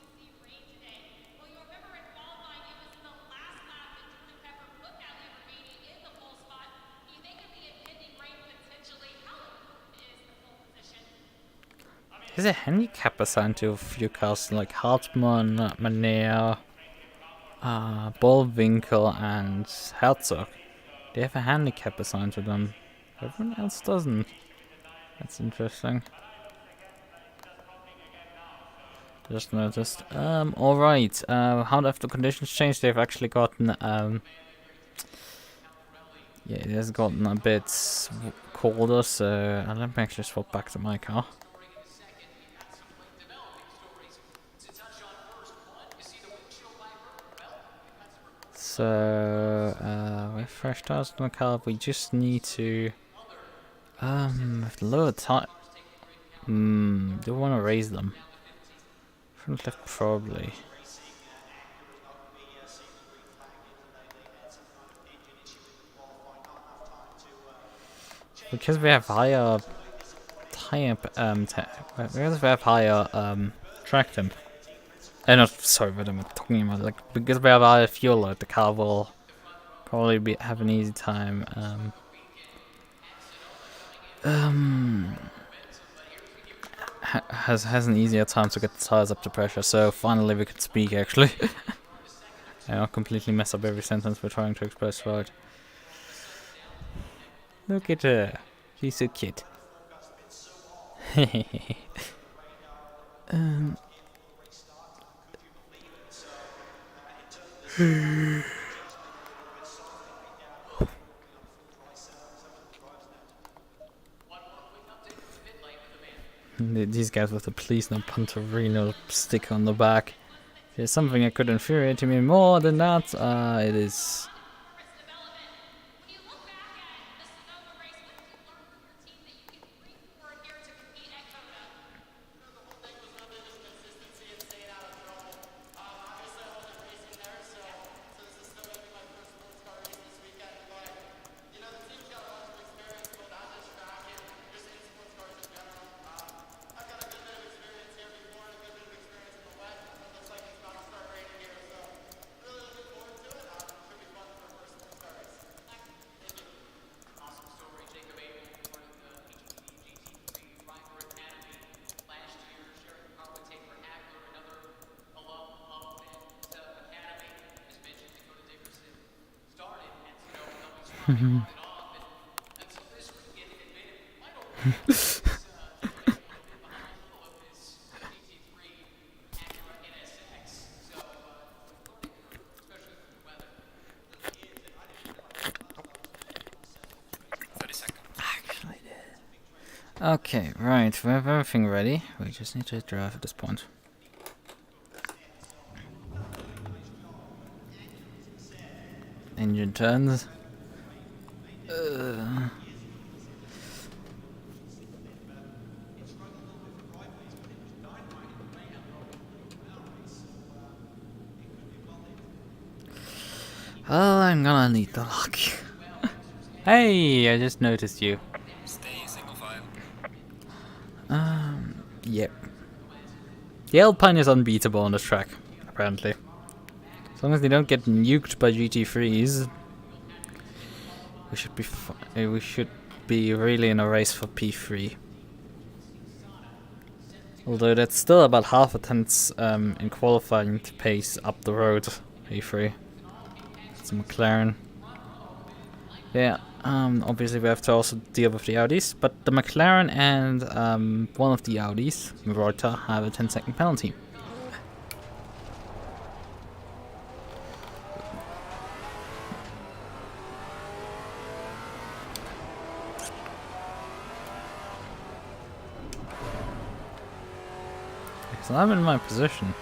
There's a handicap assigned to a few cars like Hartmann, Manea, Bullwinkle, and Herzog. They have a handicap assigned to them. Everyone else doesn't. That's interesting. Just noticed. Alright. How have the conditions changed? They've actually gotten, yeah, it has gotten a bit colder, so let me actually swap back to my car. So, with fresh tires on the car, we just need to lower tire. Do we want to raise them? Front left probably. Because we have higher tire because we have higher track temp. Not sorry, what am I talking about? Like because we have higher fuel load, the car will probably have an easy time. Has an easier time to get the tires up to pressure. So finally we could speak actually. And I'll completely mess up every sentence we're trying to express right. Look at her. She's so cute. These guys with the please no Punterino sticker on the back. If there's something that could infuriate me more than that, it is. Okay, right, we have everything ready. We just need to drive at this point. Engine turns. Oh, I'm gonna need the lock. Hey, I just noticed you. Stay single file. Yep. The Alpine is unbeatable on this track, apparently. As long as they don't get nuked by GT3s, we should be really in a race for P3. Although that's still about half a tenth in qualifying to pace up the road, P3. It's a McLaren. Yeah, obviously we have to also deal with the Audis, but the McLaren and one of the Audis, Reuter, have a 10-second penalty. So I'm in my position.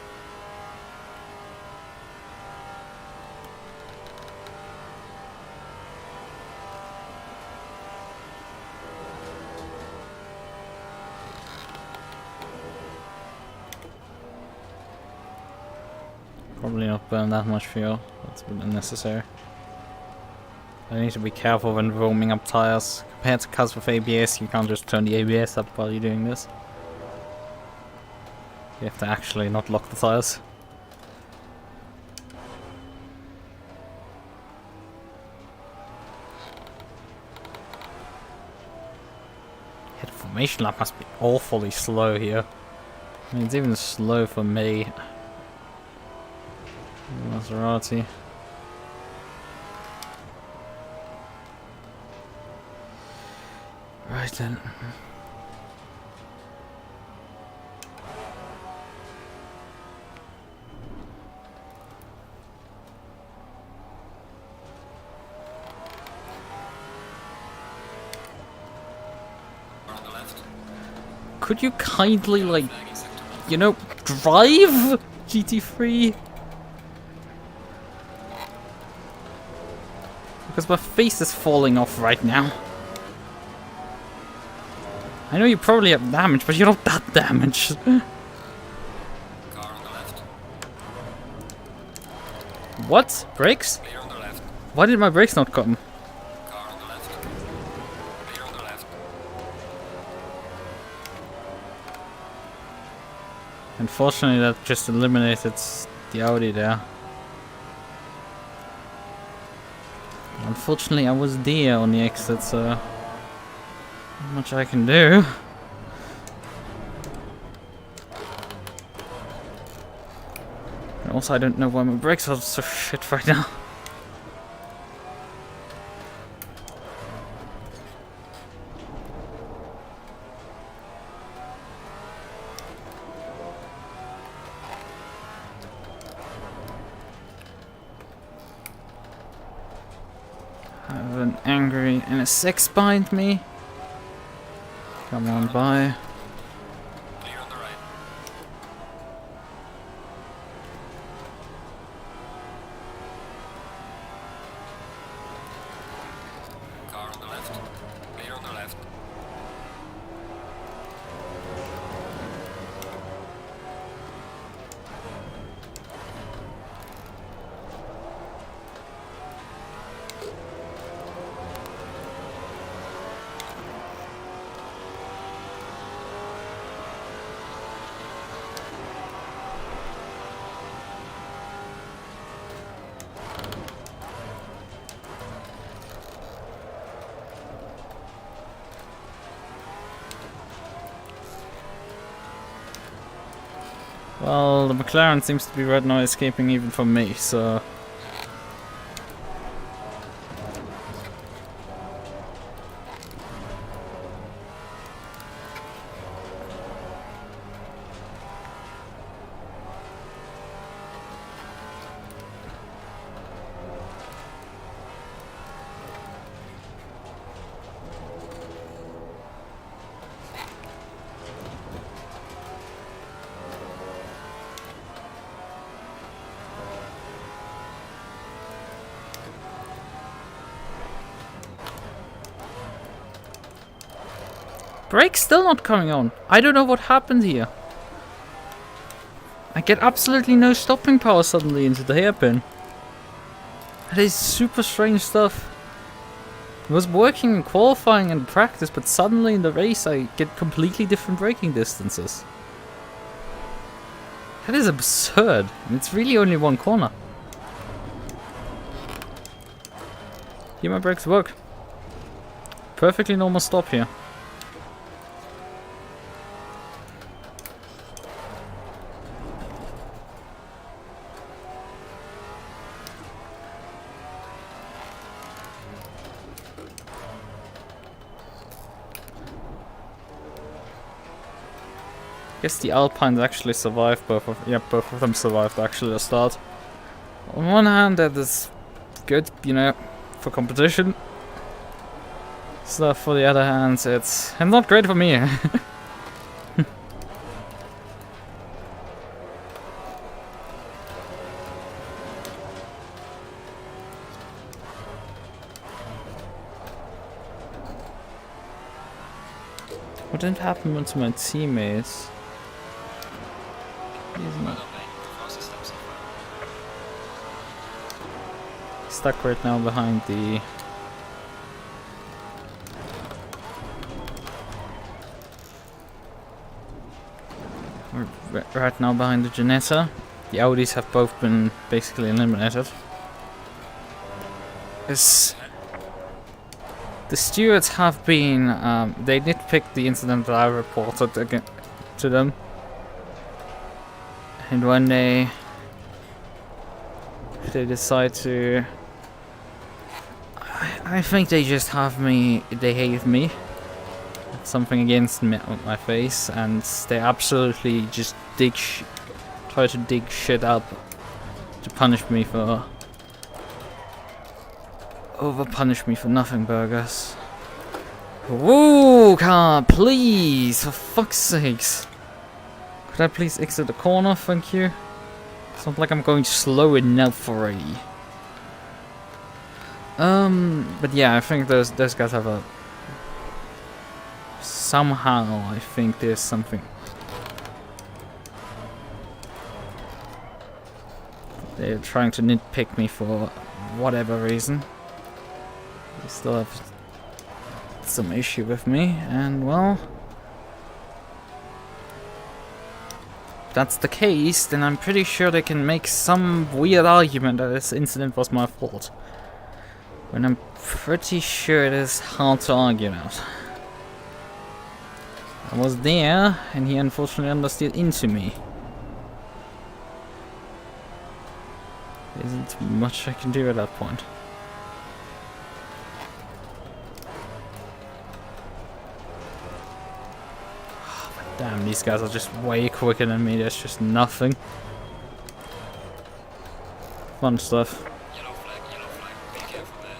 Probably not burn that much fuel, that's a bit unnecessary. I need to be careful when roaming up tires. Compared to cars with ABS, you can't just turn the ABS up while you're doing this. You have to actually not lock the tires. Yeah, the formation lap must be awfully slow here. I mean, it's even slow for me. Maserati. Right then. On the left. Could you kindly, like, you know, drive GT3? Because my face is falling off right now. I know you probably have damage, but you're not that damaged. Car on the left. What? Brakes? Clear on the left. Why did my brakes not come? Car on the left. Clear on the left. Unfortunately, that just eliminated the Audi there. Unfortunately, I was there on the exit, so not much I can do. And also, I don't know why my brakes are so shit right now. I have an angry NSX behind me. Come on by. Clear on the right. Car on the left. Clear on the left. Well, the McLaren seems to be right now escaping even from me, so... Brakes still not coming on. I don't know what happened here. I get absolutely no stopping power suddenly into the hairpin. That is super strange stuff. It was working in qualifying and practice, but suddenly in the race I get completely different braking distances. That is absurd. And it's really only one corner. Here my brakes work. Perfectly normal stop here. I guess the Alpines actually survived, both of them survived actually the start. On one hand that is good, you know, for competition. So for the other hand it's not great for me. What didn't happen to my teammates? Stuck right now behind the Janetta. The Audis have both been basically eliminated. The stewards have been they nitpicked the incident that I reported to them. And when they decide to... I think they just have me... They hate me. Something against me on my face. And they absolutely just try to dig shit up to punish me for... Over-punish me for nothing, burgers. Whoa, car, please! For fuck's sakes! Could I please exit the corner, thank you? It's not like I'm going slow enough already. But yeah, I think those guys have a... Somehow, I think there's something... They're trying to nitpick me for whatever reason. They still have some issue with me, and well... If that's the case, then I'm pretty sure they can make some weird argument that this incident was my fault. When I'm pretty sure it is hard to argue that. I was there, and he unfortunately understood into me. There isn't much I can do at that point. Damn, these guys are just way quicker than me, there's just nothing. Fun stuff. Yellow flag, be careful there.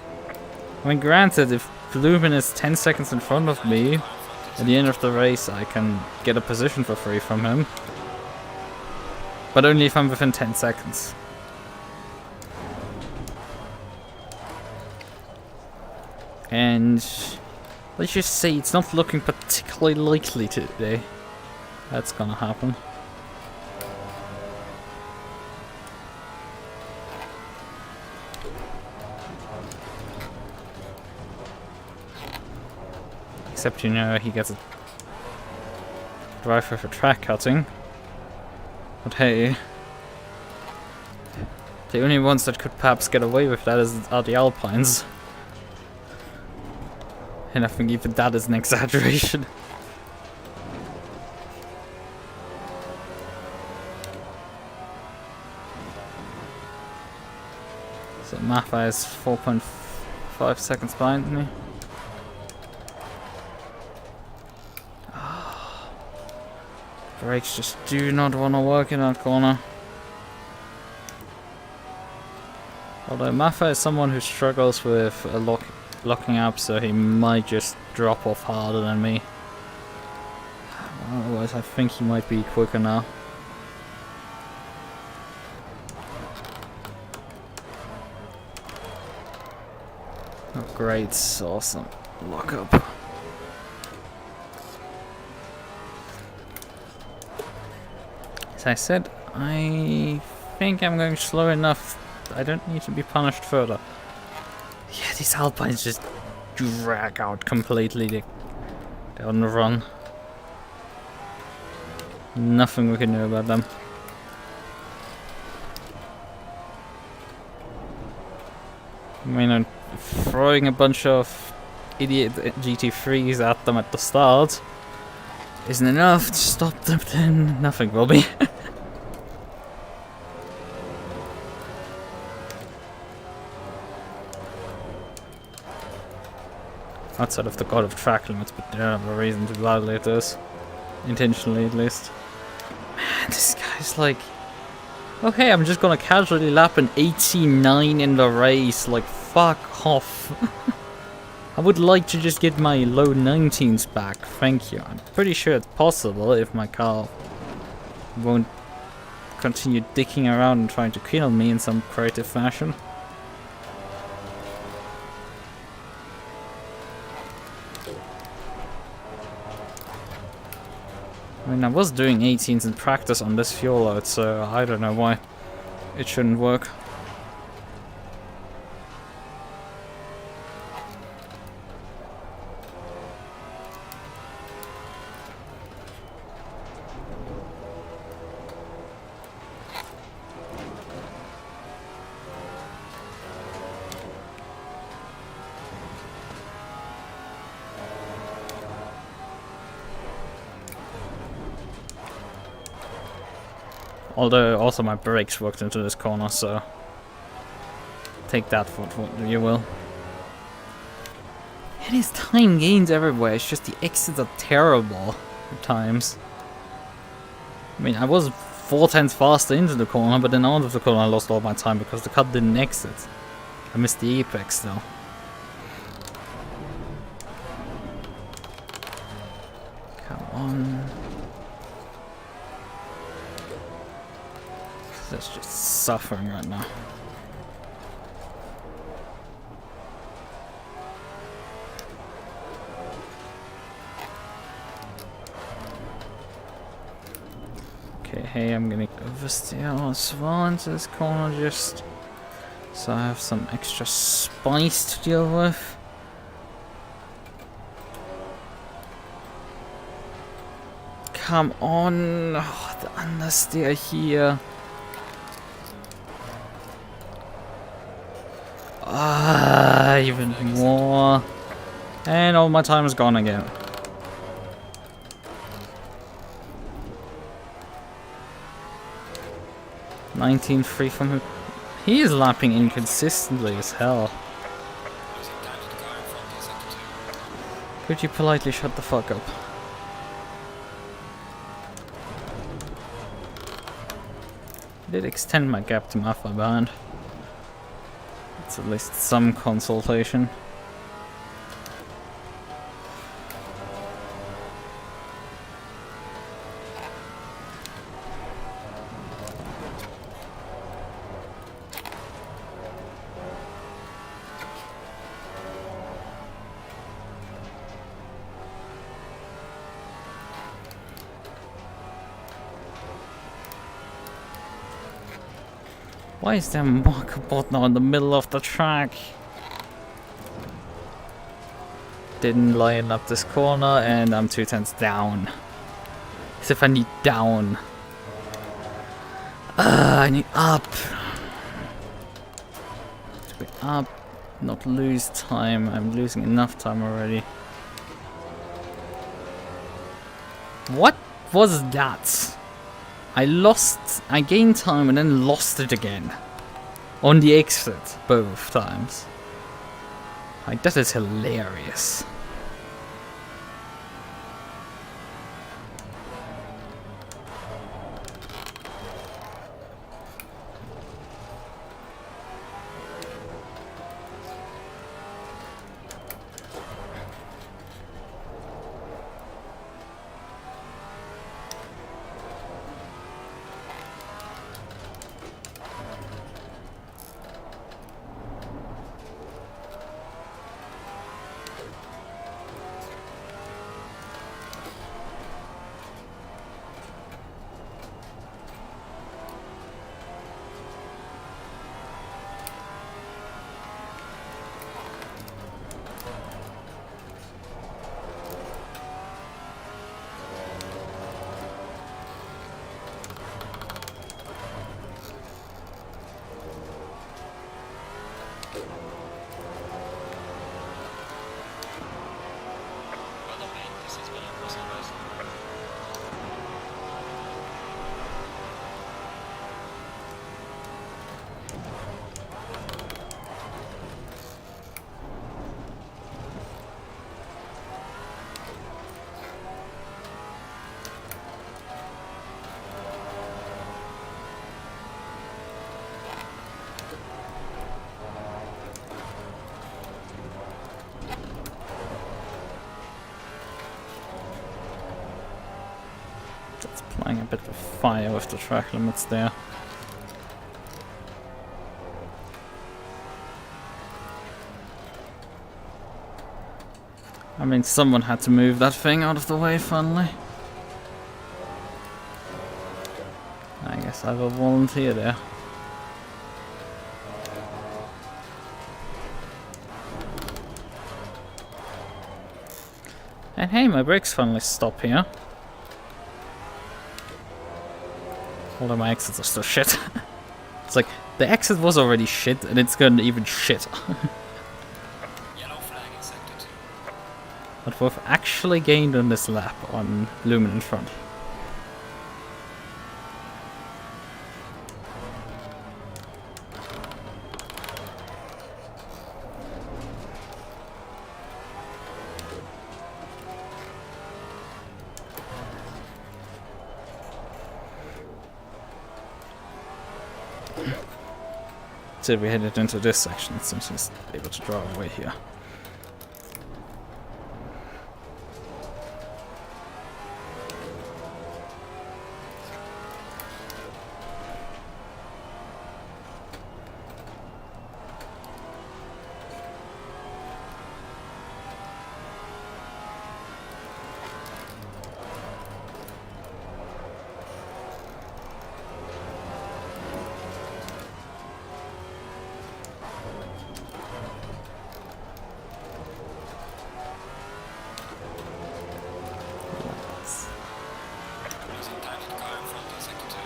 I mean, granted, if Blumen is 10 seconds in front of me, at the end of the race I can get a position for free from him. But only if I'm within 10 seconds. And let's just say it's not looking particularly likely today. That's gonna happen. Except, you know, he gets a driver for track cutting. But hey, the only ones that could perhaps get away with that are the Alpines. And I think even that is an exaggeration. So Maffei is 4.5 seconds behind me. Brakes just do not want to work in that corner. Although Maffei is someone who struggles with locking up, so he might just drop off harder than me. Otherwise, I think he might be quicker now. Oh, great, awesome lock up. As I said, I think I'm going slow enough. I don't need to be punished further. Yeah, these Alpines just drag out completely. They're on the run. Nothing we can do about them. I mean, I'm throwing a bunch of idiot GT3s at them at the start isn't enough to stop them, then nothing will be. Outside of the god of track limits, but they don't have a reason to violate this. Intentionally, at least. Man, this guy's like... Okay, I'm just gonna casually lap an 89 in the race, like, fuck off. I would like to just get my low 19s back, thank you. I'm pretty sure it's possible if my car won't continue dicking around and trying to kill me in some creative fashion. I mean, I was doing 18s in practice on this fuel load, so I don't know why it shouldn't work. Although also my brakes worked into this corner, so take that for what you will. It is time gains everywhere, it's just the exits are terrible at times. I mean, I was 4/10 faster into the corner, but then out of the corner I lost all my time because the car didn't exit. I missed the apex though. Come on. That's just suffering right now. hey, I'm gonna oversteer as well into this corner just so I have some extra spice to deal with. Come on! Oh, the understeer here. Ah, even more. And all my time is gone again. 19.3 from him. He is lapping inconsistently as hell. Losing time to the car in front in sector 2. Could you politely shut the fuck up? I did extend my gap to Maffei behind. It's at least some consultation. Why is there a marker bot now in the middle of the track? Didn't line up this corner and I'm 2/10 down. As if I need down. I need up. To be up, not lose time. I'm losing enough time already. What was that? I gained time and then lost it again. On the exit, both times. Like, that is hilarious. Playing a bit of fire with the track limits there. I mean, someone had to move that thing out of the way finally. I guess I will volunteer there. And hey, my brakes finally stop here. Although my exits are still shit. It's like, the exit was already shit, and it's gonna even shit. Yellow flag in sector 2. But we've actually gained on this lap on Lumen in front. So we headed into this section, it seems he's able to draw away here.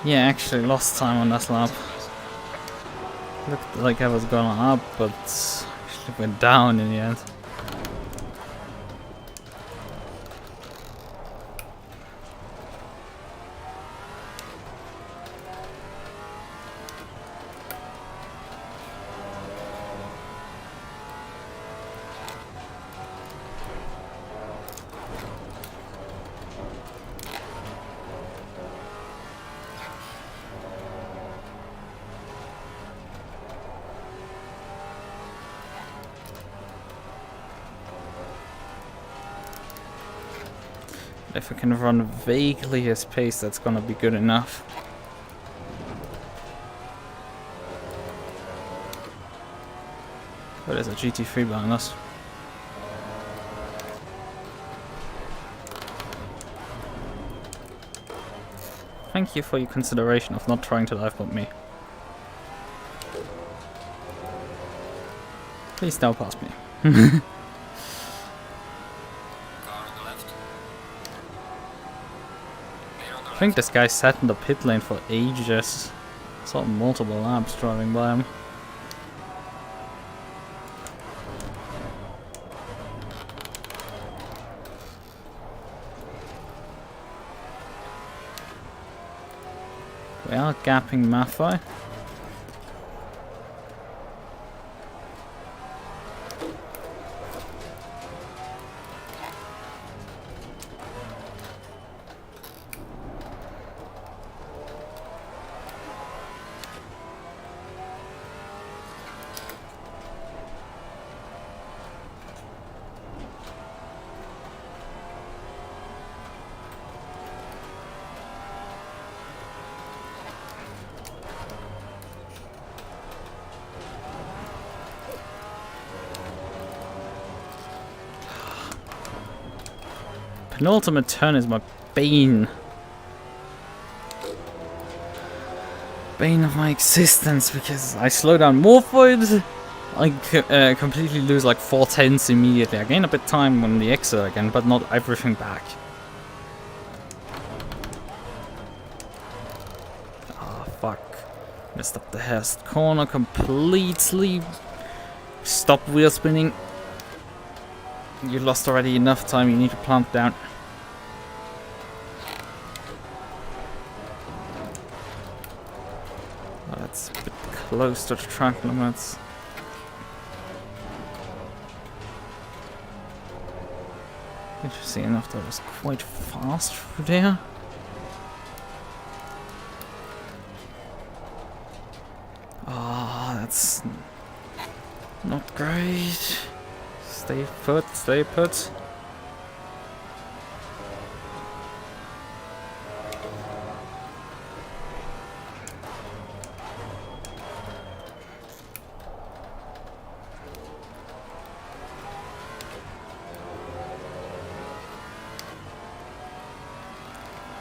Yeah, actually lost time on that lap. Looked like I was going up, but actually went down in the end. If I can run vaguely his pace, that's gonna be good enough. But there's a GT3 behind us. Thank you for your consideration of not trying to dive bomb me. Please now pass me. Car on the left. Clear on the I think this guy sat in the pit lane for ages. Saw multiple laps driving by him. We are gapping Maffei. Penultimate turn is my bane. Bane of my existence, because I slow down more for it. I completely lose like 4/10 immediately. I gain a bit of time on the exit again, but not everything back. Ah, fuck. Messed up the first corner completely. Stop wheel spinning. You lost already enough time, you need to plant down. Oh, that's a bit close to the track limits. Interesting enough, that was quite fast through there. Ah, that's not great. Stay put, stay put.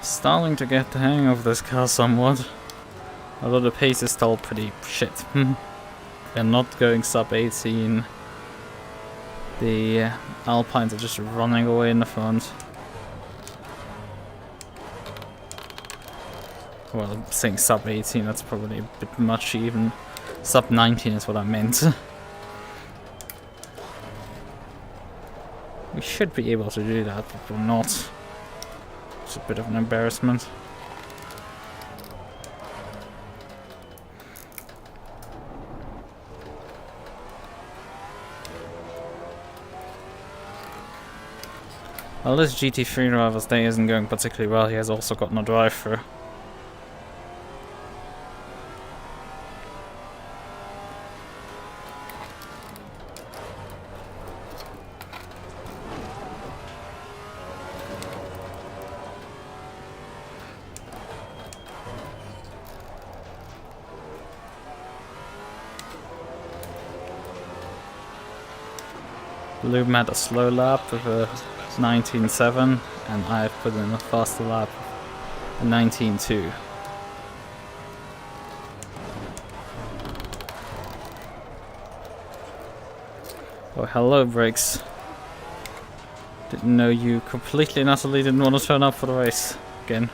Starting to get the hang of this car somewhat. Although the pace is still pretty shit. They're not going sub 18. The Alpines are just running away in the front. Well, I'm saying sub 18, that's probably a bit much even. Sub 19 is what I meant. We should be able to do that, but we're not. It's a bit of an embarrassment. Well, this GT3 driver's day isn't going particularly well. He has also got no drive-through. Bloom had a slow lap with a 19.7, and I've put in a faster lap, a 19.2. Oh, hello, Briggs. Didn't know you completely and utterly didn't want to turn up for the race again.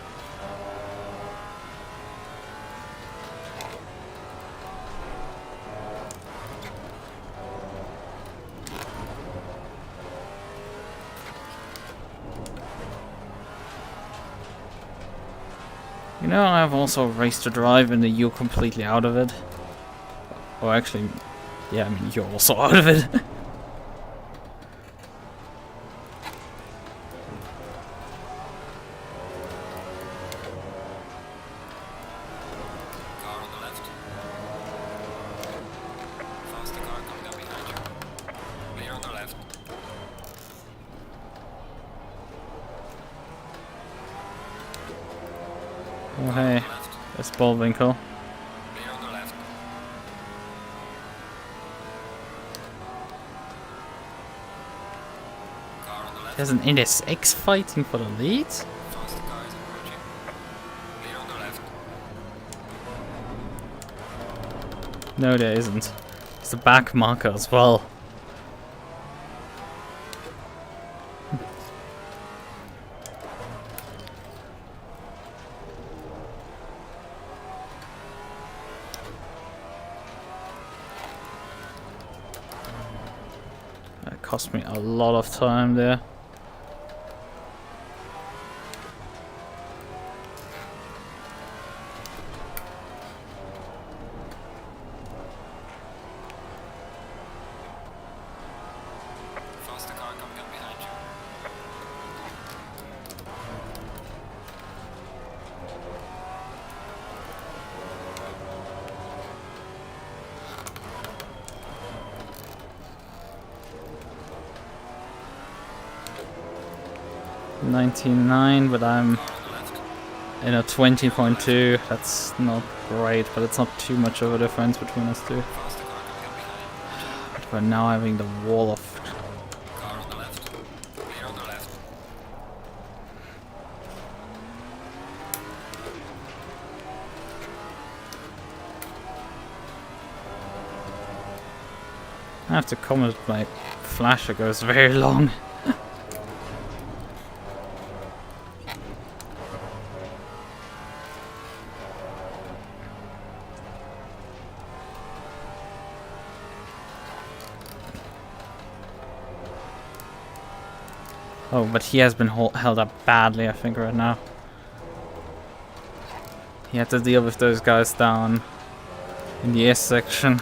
You know, I've also raced to drive and you're completely out of it. Or actually, yeah, I mean, you're also out of it. Car on the left. Faster car coming up behind you. Clear on the left. Oh hey, that's Bullwinkle. Clear on the left. Car on the left. There's an NSX fighting for the lead? Faster car is approaching. Clear on the left. No, there isn't. There's a back marker as well. That cost me a lot of time there. Faster car coming up behind you. $19.9, but I'm Car on the left. in a 20.2. That's not great, but it's not too much of a difference between us two. Faster car coming up behind. But we're now having the wall of... Car on the left. Clear on the left. I have to comment my flasher goes very long. Oh, but he has been held up badly, I think, right now. He had to deal with those guys down in the S section.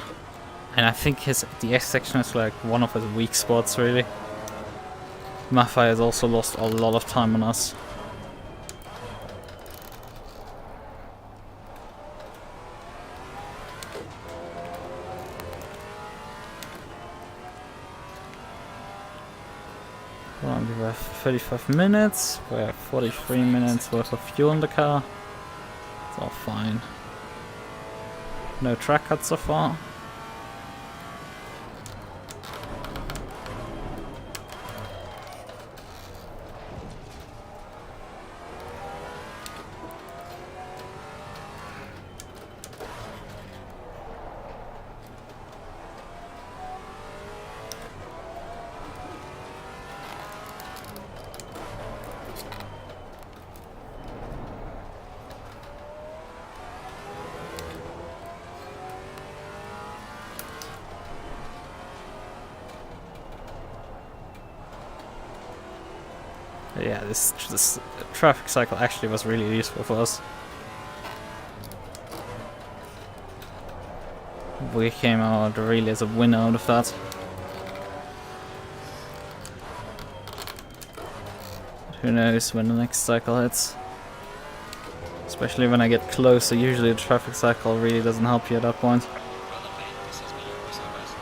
And I think the S section is like one of his weak spots, really. Maffei has also lost a lot of time on us. Well, we have 35 minutes, we have 43 minutes worth of fuel in the car. It's all fine. No track cuts so far. Yeah, this traffic cycle actually was really useful for us. We came out really as a winner out of that. But who knows when the next cycle hits. Especially when I get closer, usually the traffic cycle really doesn't help you at that point. This is me, Service.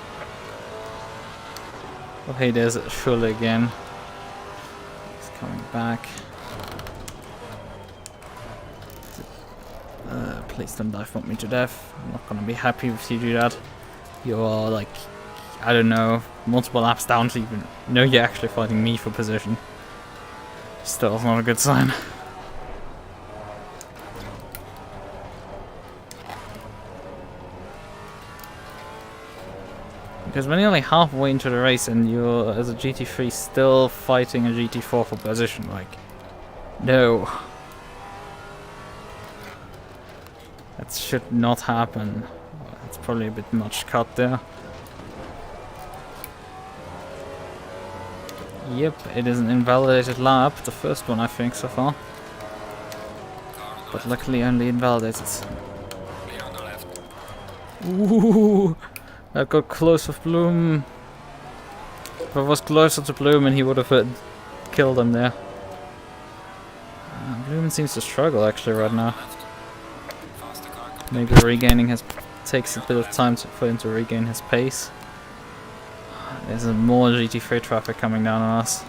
Oh hey, there's Schulle again. Coming back. Please don't dive bomb me to death. I'm not gonna be happy if you do that. You're like, I don't know, multiple laps down to even know you're actually fighting me for position. Still not a good sign. Because when you're like halfway into the race and you're, as a GT3, still fighting a GT4 for position, like, no. That should not happen. It's probably a bit much cut there. Yep, it is an invalidated lap, the first one I think so far. Car on But luckily only invalidated. Clear on the left. Ooh, that got close with Bloom. If I was closer to Bloom, and he would have killed him there. Bloom seems to struggle actually right now. Faster car. Maybe regaining his takes a bit of time for him to regain his pace. There's more GT3 traffic coming down on us.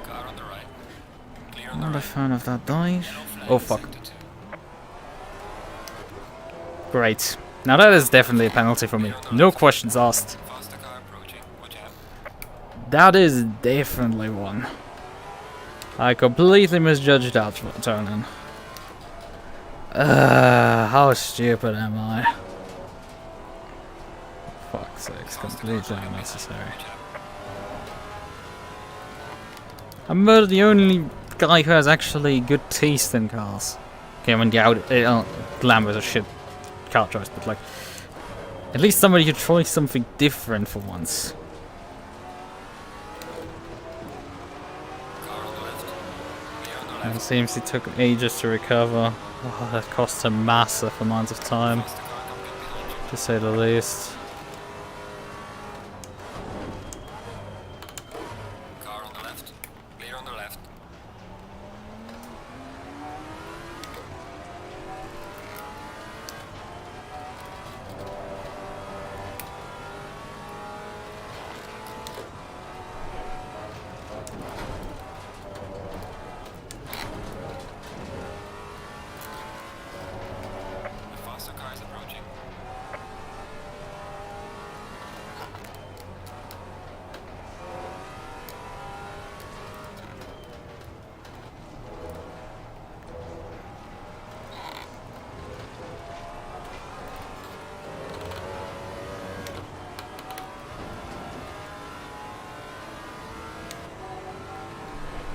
Car on the right. Clear on the Not a right. fan of that dive. Yellow flag Oh in fuck. sector 2. Great. Now that is definitely a penalty for me. No questions asked. Faster car approaching. Watch out. That is definitely one. I completely misjudged that turn-in. How stupid am I? Fuck's sakes, completely unnecessary. I'm the only guy who has actually good taste in cars. Okay, I mean, Glamour is a shit car choice, but like, at least somebody who tries something different for once. Car on the left. Clear on the And it left. seems he took ages to recover. Oh, that cost him massive amounts of time, Faster car don't get behind you. to say the least. Car on the left. Clear on the left. The faster car is approaching.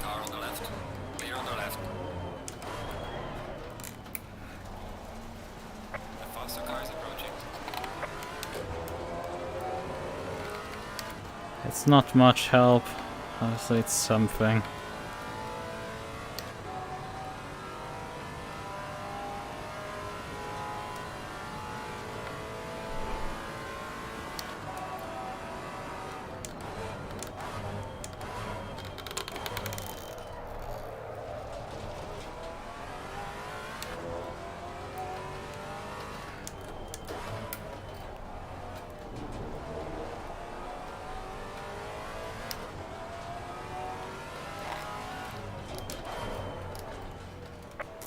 Car on the left. Clear on the left. The faster car is approaching. It's not much help. Honestly, it's something.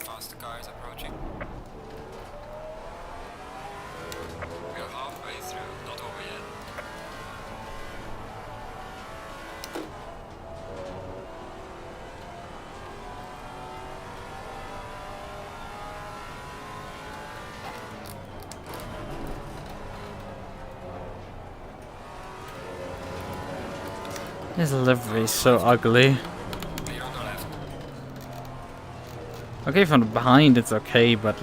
Faster car is approaching. We are halfway through, not over yet. His livery is so ugly. Clear on the left. Okay, from behind it's okay, but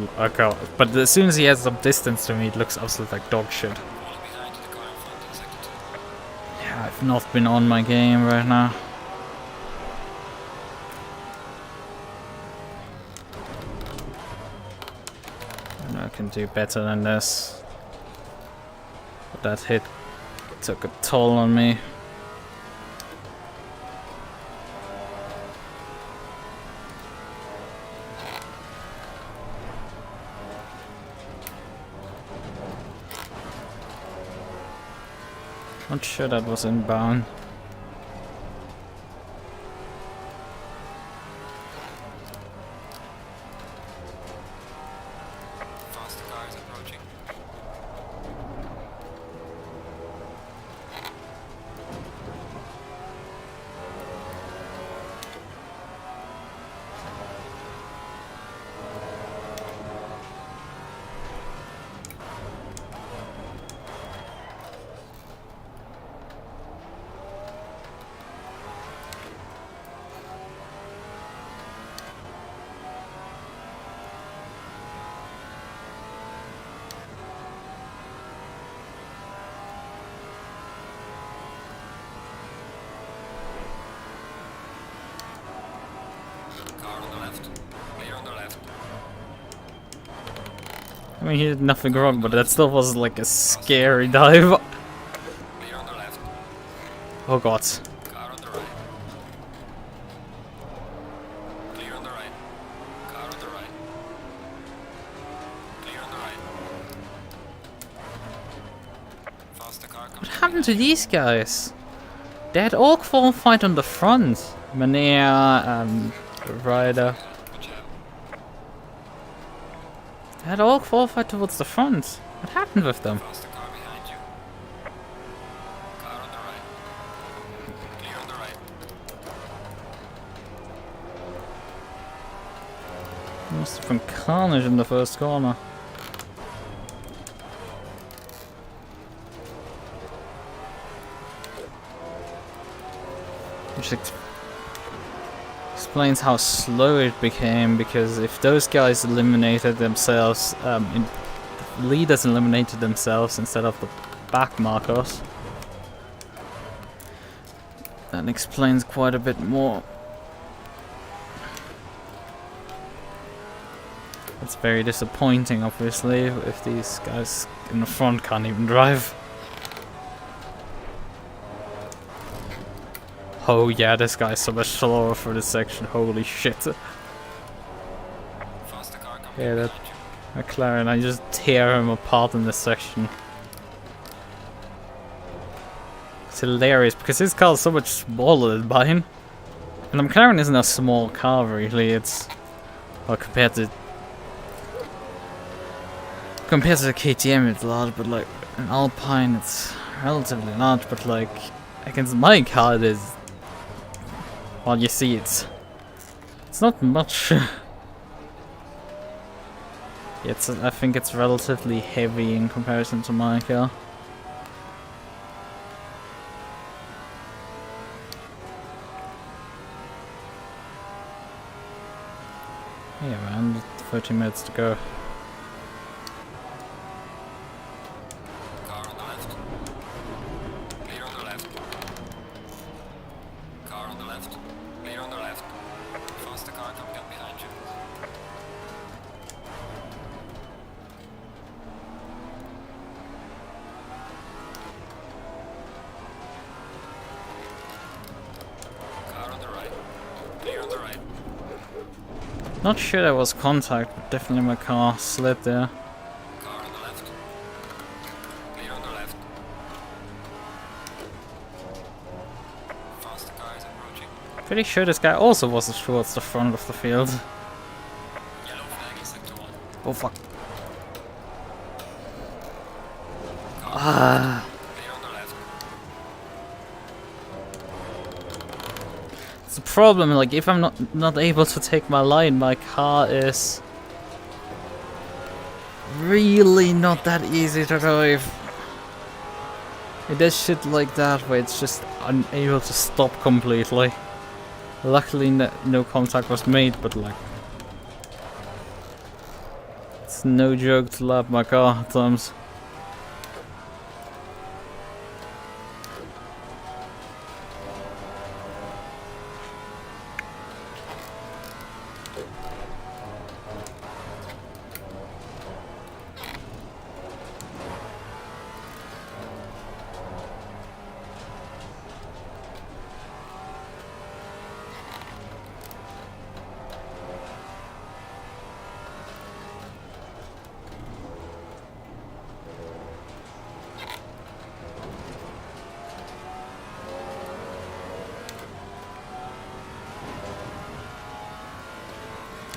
but as soon as he has some distance to me, it looks absolutely like dog shit. Fall behind the car in front in sector 2. Yeah, I've not been on my game right now. I know I can do better than this. But that hit took a toll on me. Not sure that was inbound. Faster car is approaching. Car on the left. Clear on the left. I mean, he did nothing wrong, but that still was like a scary dive. Clear on the left. Oh god. Car on the right. Clear on the right. Car on the right. Clear on the right. Faster car coming. What happened to these guys? They had all qualified on the front. Mania, Ryder. Good job. They had all qualified towards the front. What happened with them? Faster car behind you. Car on the right. Clear on the right. Must have been carnage in the first corner. Which explains how slow it became, because if those guys eliminated themselves, leaders eliminated themselves instead of the back markers, that explains quite a bit more. It's very disappointing, obviously, if these guys in the front can't even drive. Oh yeah, this guy's so much slower for this section, holy shit. Faster car coming Yeah, that behind you. McLaren, I just tear him apart in this section. It's hilarious, because his car is so much smaller than mine. And the McLaren isn't a small car, really, it's... Well, compared to the KTM it's large, but like, an Alpine it's relatively large, but like, against my car it is... Well, you see, it's not much. I think it's relatively heavy in comparison to my car. Yeah, man, 30 minutes to go. Car on the left. Clear on the left. Car on the left. Clear on the left. Faster car coming up behind you. Car on the right. Clear on the right. Not sure there was contact, but definitely my car slid there. Car on the left. Clear on the left. Faster car is approaching. Pretty sure this guy also was towards the front of the field. Yellow flag in sector 1. Oh fuck. Car Ah. clear on the left. It's a problem, like if I'm not able to take my line, my car is really not that easy to drive. It does shit like that where it's just unable to stop completely. Luckily no contact was made, but like it's no joke to lap my car at times.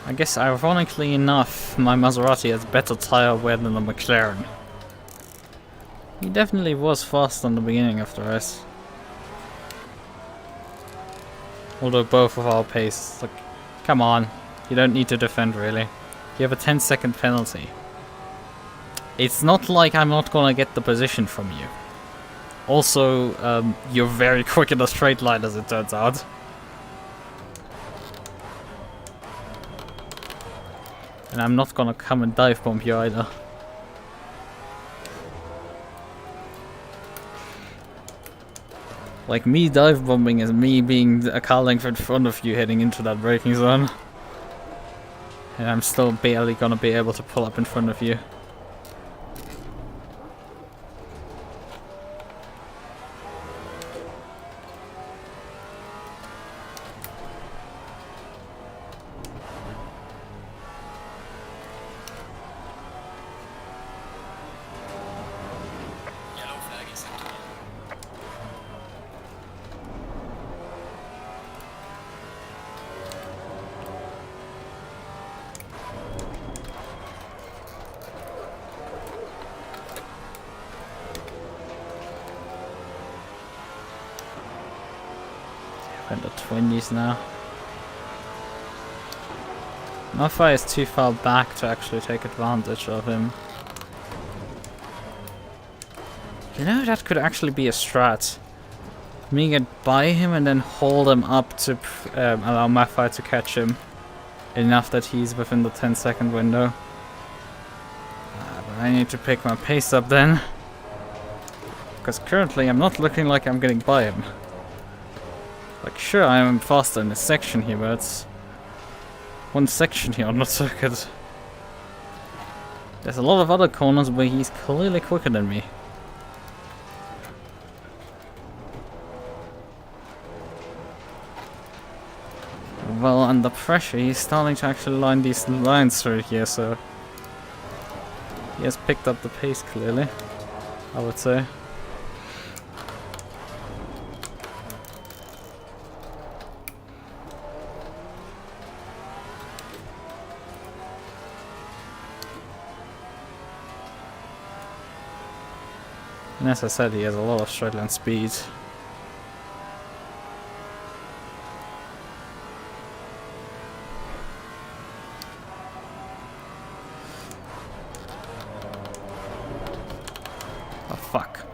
I guess ironically enough, my Maserati has better tire wear than the McLaren. He definitely was fast on the beginning of the race. Although both of our pace, like, come on, you don't need to defend really. You have a 10-second penalty. It's not like I'm not gonna get the position from you. Also, you're very quick in a straight line as it turns out. And I'm not gonna come and dive bomb you either. Like, me dive bombing is me being a car length in front of you heading into that braking zone. And I'm still barely gonna be able to pull up in front of you. Yellow flag in sector 1. We're in the 20s now. Maffei is too far back to actually take advantage of him. You know, that could actually be a strat. Me get by him and then hold him up to allow Maffei to catch him. Enough that he's within the 10-second window. But I need to pick my pace up then. Because currently I'm not looking like I'm getting by him. Like, sure, I am faster in this section here, but it's one section here on the circuit. There's a lot of other corners where he's clearly quicker than me. Well, under pressure, he's starting to actually line these lines through here, so he has picked up the pace clearly, I would say. And as I said, he has a lot of straight line speed. Oh fuck.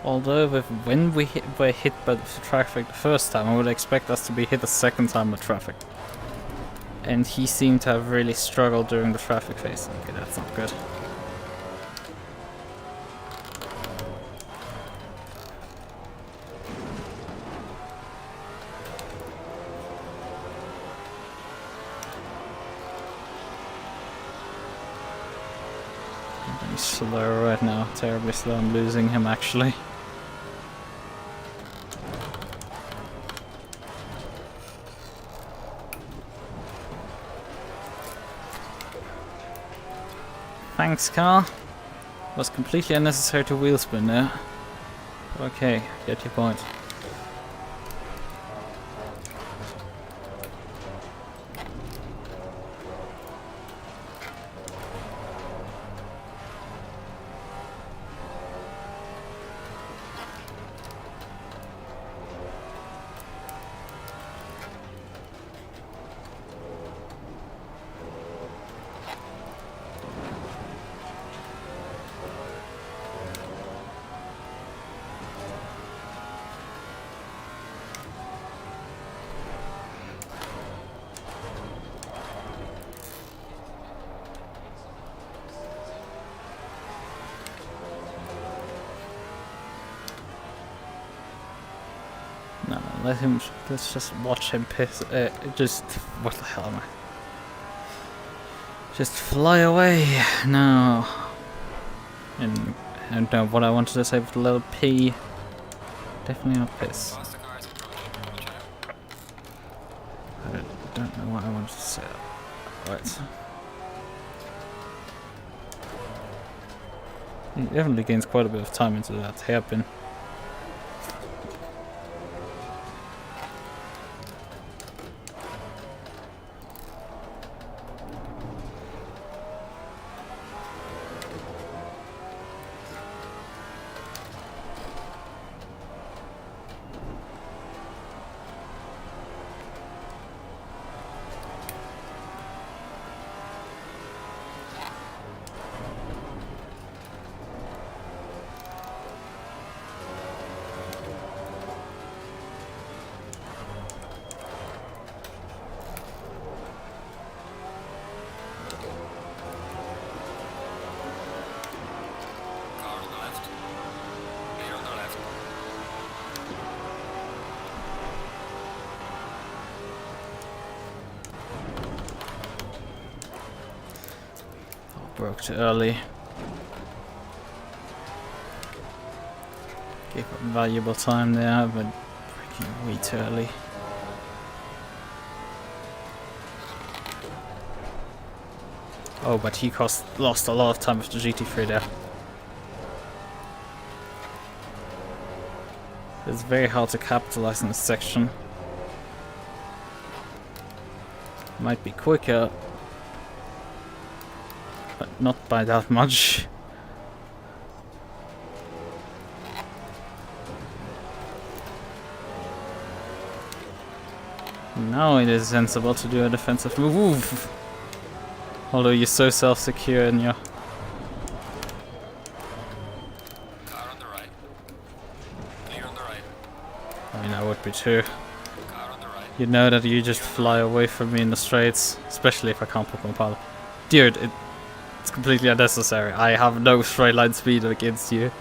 Although when we were hit by the traffic the first time, I would expect us to be hit the second time with traffic. And he seemed to have really struggled during the traffic phase. Okay, that's not good. He's slow right now, terribly slow. I'm losing him actually. Thanks, car. Was completely unnecessary to wheel spin there. Okay, get your point. No, let him. Let's just watch him piss. Just what the hell am I? Just fly away. No. And I don't know what I wanted to say with the little P. Definitely not piss. Faster cars approaching. Watch out. I don't know what I wanted to say. Right. He definitely gains quite a bit of time into that hairpin. Broke too early. Gave up valuable time there, but breaking way too early. Oh, but he lost a lot of time with the GT3 there. It's very hard to capitalize in this section. Might be quicker, but not by that much. Now it is sensible to do a defensive move. Although you're so self-secure in your... Car on the right. Clear on the right. I mean, I would be too. Car on the right. You know that you just fly away from me in the straights, especially if I can't put my pilot. Dude, it's completely unnecessary. I have no straight line speed against you.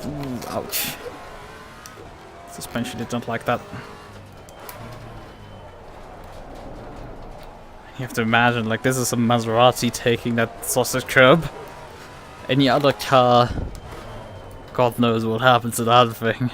Ooh, ouch. Suspension did not like that. You have to imagine, like, this is a Maserati taking that sausage curb. Any other car, God knows what happens to that thing.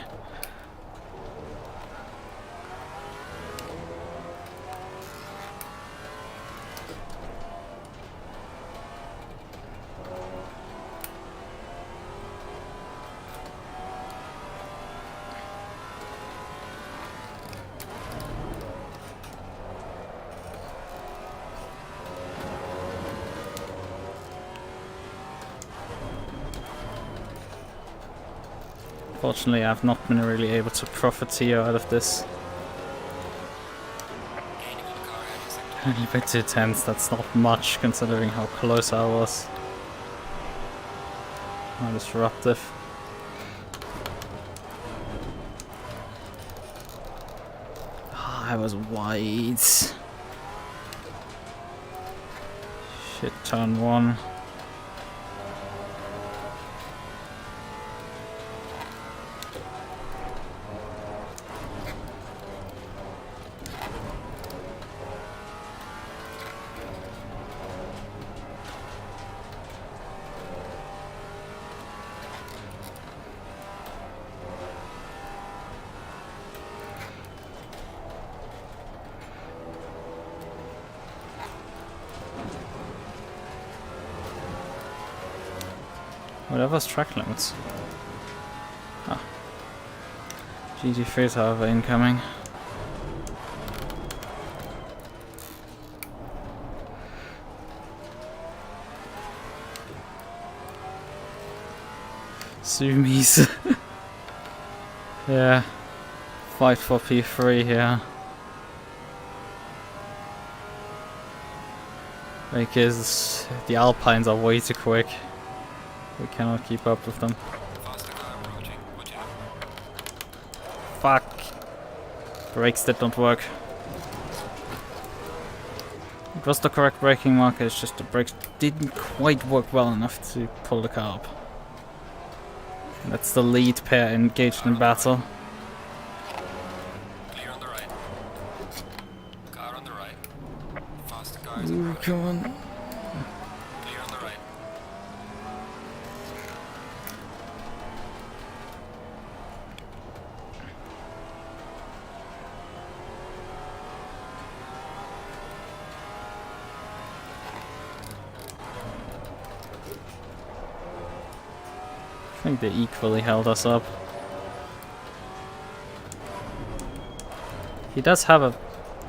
Fortunately, I've not been really able to profiteer out of this. Gaining on the car heading sector. Only bit too tense, that's not much considering how close I was. How disruptive. I was wide. Shit, turn one. Whatever's track limits. Ah. GT3's however incoming. Sumis. Yeah. Fight for P3 here. Because the Alpines are way too quick. We cannot keep up with them. Faster car approaching. Watch out. Fuck. Brakes did not work. It was the correct braking marker, it's just the brakes didn't quite work well enough to pull the car up. That's the lead pair engaged in battle. Clear on the right. Car on the right. Faster cars Ooh, approaching. come on. Clear on the right. I think they equally held us up. He does have a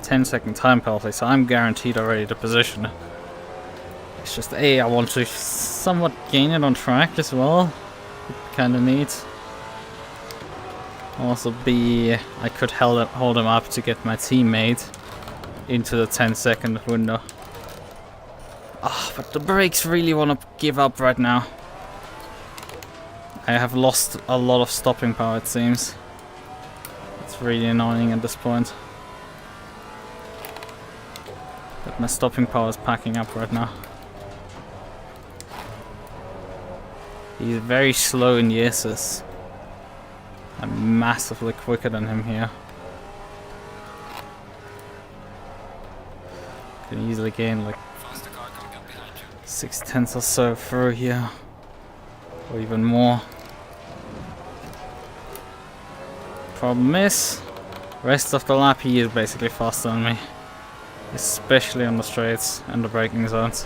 10-second time penalty, so I'm guaranteed already the position. It's just A, I want to somewhat gain it on track as well. Kinda neat. Also B, I could hold him up to get my teammate into the 10-second window. Ah, but the brakes really want to give up right now. I have lost a lot of stopping power, it seems. It's really annoying at this point. But my stopping power is packing up right now. He's very slow in the S's. I'm massively quicker than him here. Can easily gain like Faster car coming up behind you. 6/10 or so through here. Or even more. Problem is, rest of the lap he is basically faster than me. Especially on the straights and the braking zones.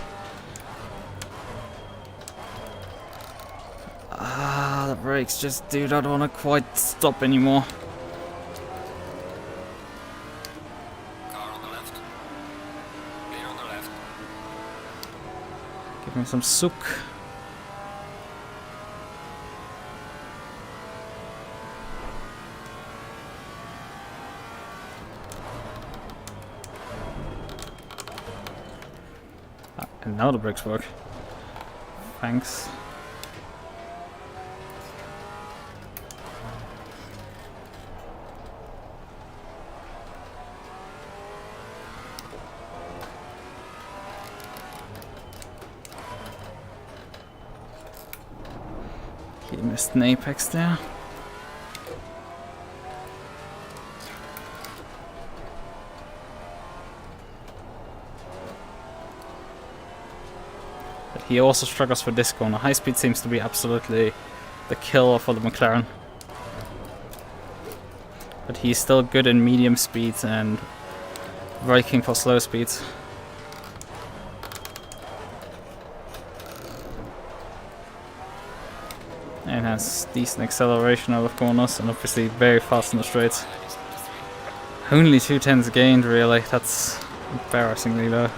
The brakes just do not want to quite stop anymore. Car on the left. Clear on the left. Give me some souk. And now the brakes work. Thanks. He missed an apex there. But he also struggles for this corner. High speed seems to be absolutely the killer for the McLaren. But he's still good in medium speeds and braking for slow speeds. And has decent acceleration out of corners and obviously very fast in the straights. Only 2/10s gained really, that's embarrassingly low.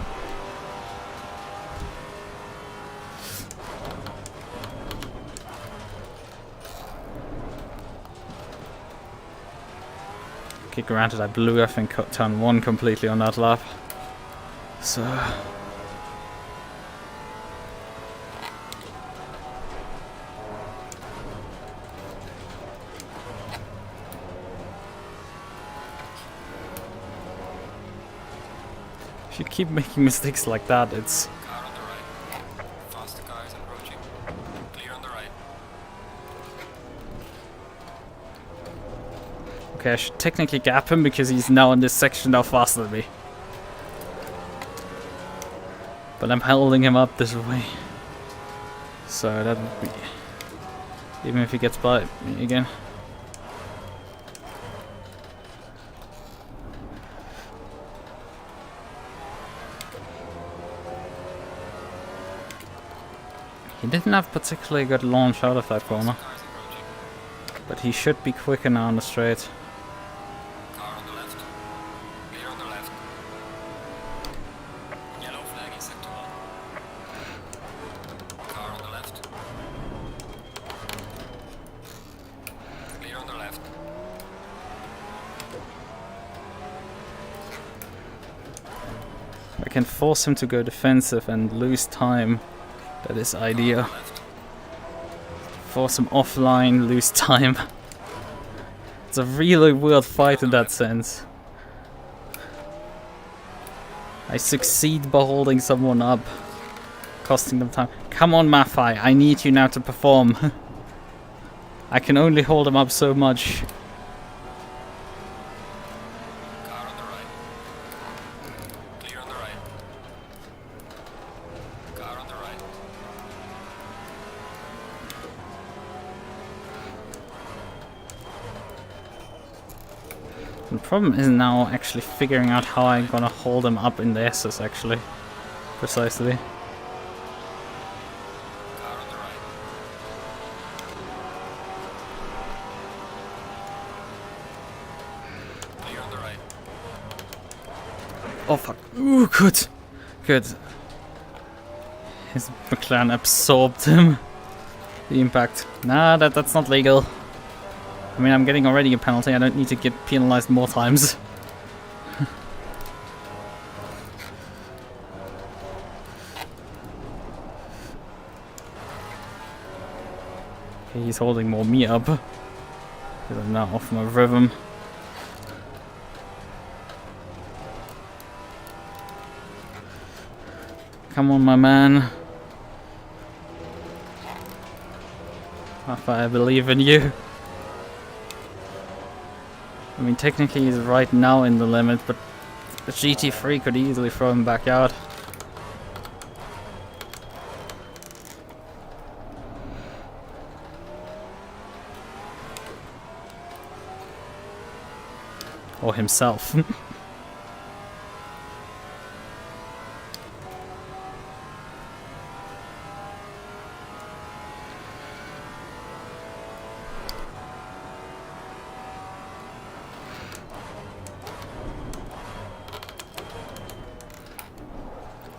Okay, granted I blew I think turn 1 completely on that lap. So... if you keep making mistakes like that, it's... Car on the right. Faster car is approaching. Clear on the right. Okay, I should technically gap him because he's now in this section now faster than me. But I'm holding him up this way. So that would be... even if he gets by me again. He didn't have particularly good launch out of that corner. Car is approaching. But he should be quicker now on the straight. Car on the left. Clear on the left. Yellow flag in sector 1. Car on the left. Clear on the left. I can force him to go defensive and lose time. That is idea. Left. Force him offline, lose time. It's a really weird fight in that sense. I succeed by holding someone up, costing them time. Come on, Maffei, I need you now to perform. I can only hold him up so much. Car on the right. Clear on the right. Car on the right. The problem is now actually figuring out how I'm gonna hold him up in the S's actually. Precisely. Car on the right. Clear on the right. Oh fuck. Ooh, good. Good. His McLaren absorbed him. The impact. Nah, that's not legal. I mean, I'm getting already a penalty. I don't need to get penalized more times. Okay, he's holding more me up. Because I'm now off my rhythm. Come on, my man. Maffei, I believe in you. I mean, technically he's right now in the limit, but the GT3 could easily throw him back out. Or himself.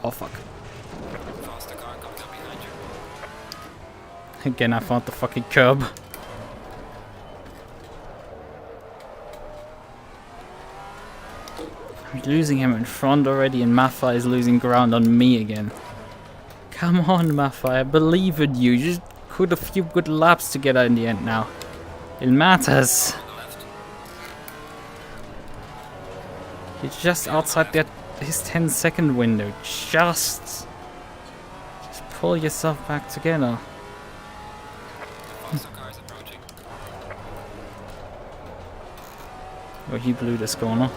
Oh fuck. Faster car coming up behind you. Again, I found the fucking curb. I'm losing him in front already, and Maffei is losing ground on me again. Come on, Maffei, I believe in you. You just put a few good laps together in the end now. It matters. On the left. You're just outside that his 10-second window. Just pull yourself back together. Faster car is approaching. Oh, he blew this corner.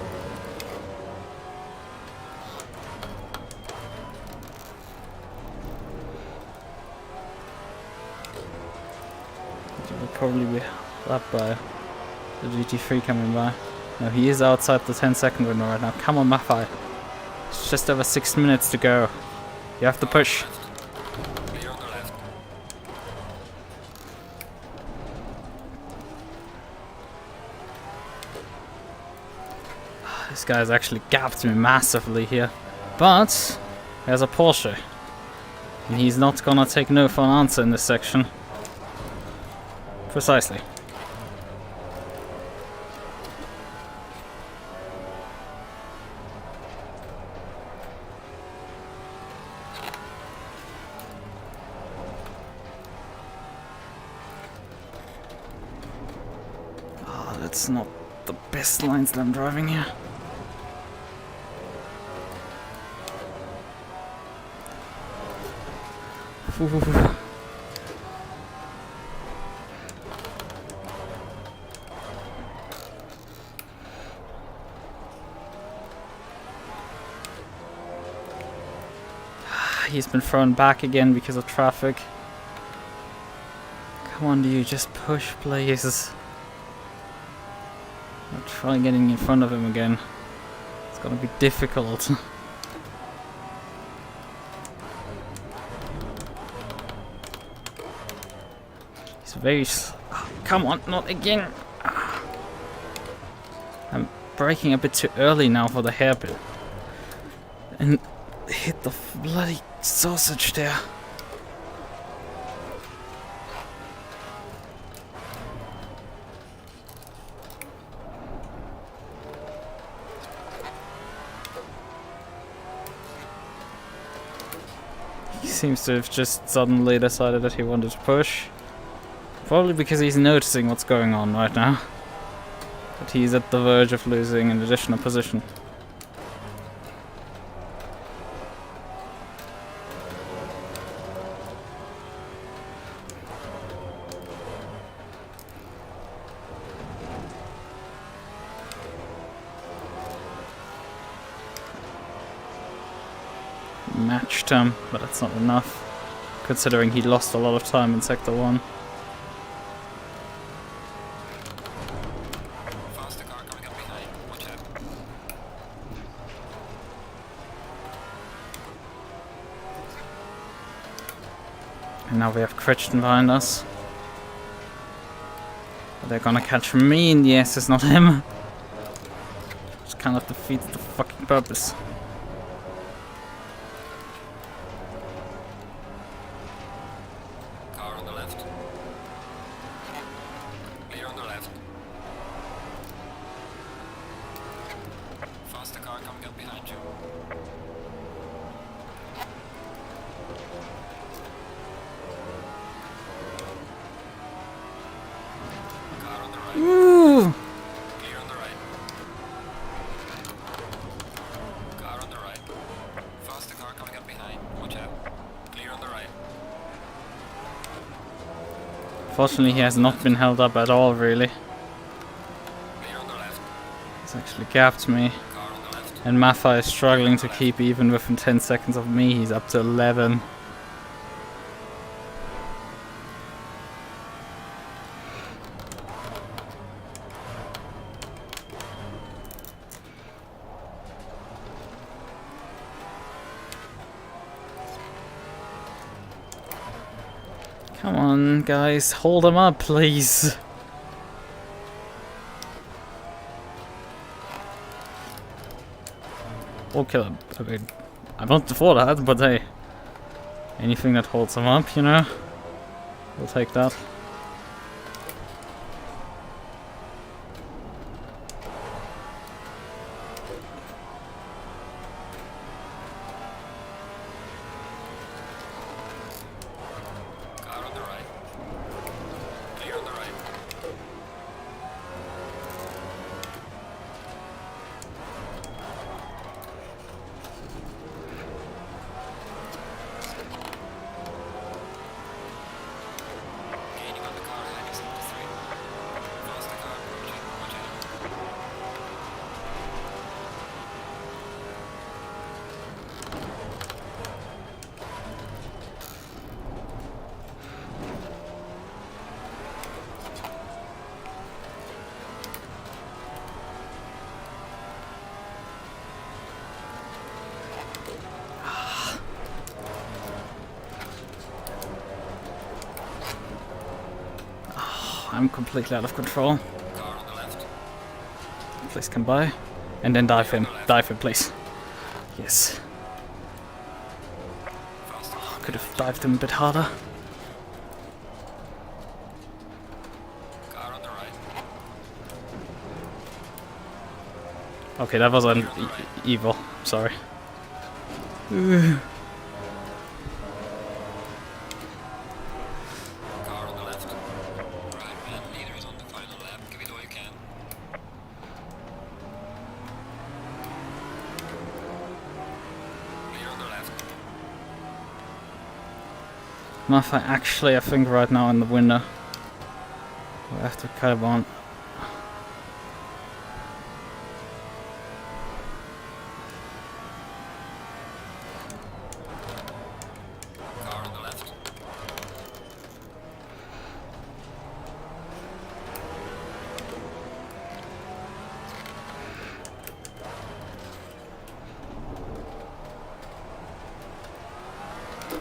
It will probably be lapped by the GT3 coming by. No, he is outside the 10-second window right now. Come on, Maffei. It's just over 6 minutes to go. You have to push. Clear on the left. This guy's actually gapped me massively here. But he has a Porsche. And he's not gonna take no for an answer in this section. Precisely. Oh, that's not the best lines that I'm driving here. Ooh. He's been thrown back again because of traffic. Come on, dude, just push, please. I'll try getting in front of him again. It's gonna be difficult. He's very come on, not again. I'm braking a bit too early now for the hairpin. And hit the bloody sausage there. He seems to have just suddenly decided that he wanted to push. Probably because he's noticing what's going on right now. That he's at the verge of losing an additional position. Matched him, but that's not enough, considering he lost a lot of time in Sector 1. Faster car coming up behind. Watch out. And now we have Crichton behind us. But they're gonna catch me in the SS, not him. Which kind of defeats the fucking purpose. Car on the left. Clear on the left. Faster car coming up behind you. Car on the right. Ooh! Clear on the right. Car on the right. Faster car coming up behind. Watch out. Clear on the right. Fortunately, he has not been held up at all, really. Clear on the left. He's actually gapped me. Car on the left. And Maffei is struggling to keep even within 10 seconds of me. He's up to 11. Come on, guys, hold him up, please. Or kill him. I mean, I'm not for that, but hey, anything that holds him up, you know, we'll take that. Car on the right. Clear on the right. Gaining on the car ahead is sector 3. Lost the car approaching. Watch out. I'm completely out of control. Car on the left. Please come by. And then dive him. Dive him, please. Yes. Faster. Could have dived him a bit harder. Car on the right. Okay, that was an evil. Sorry. Car on the left. Right, man. Leader is on the final lap. Give it all you can. Clear on the left. Maffei actually, I think, right now in the window. We have to cut him on. Car on the left.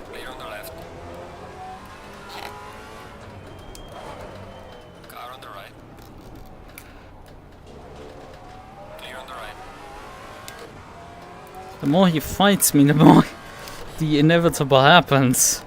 Clear on the left. Car on the right. Clear on the right. The more he fights me, the more the inevitable happens.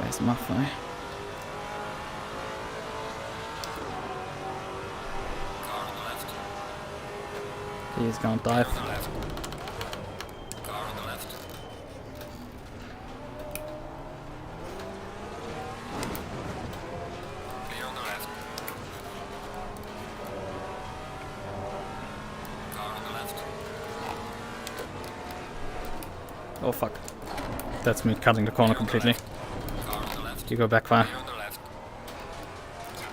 Where's Maffei? Car on the left. He's gonna dive. On the left. Car on the left. Clear on the left. Car on the left. Oh fuck. That's me cutting the corner completely. Car on the left. You go back far. Clear on the left.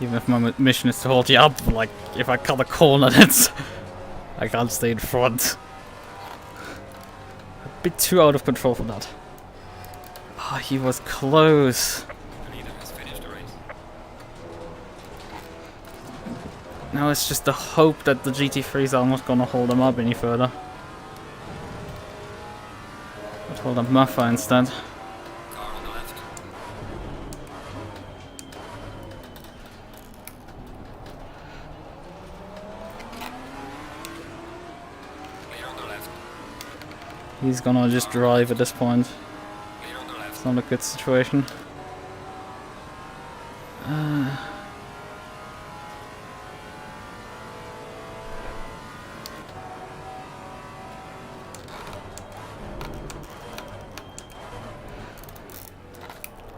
Even if my mission is to hold you up, like, if I cut a corner, that's... I can't stay in front. A bit too out of control for that. Ah, he was close. The leader has finished the race. Now it's just the hope that the GT3s are not gonna hold him up any further. But hold up Maffei instead. Car on the left. Clear on the left. He's gonna just drive at this point. Clear on the left. It's not a good situation.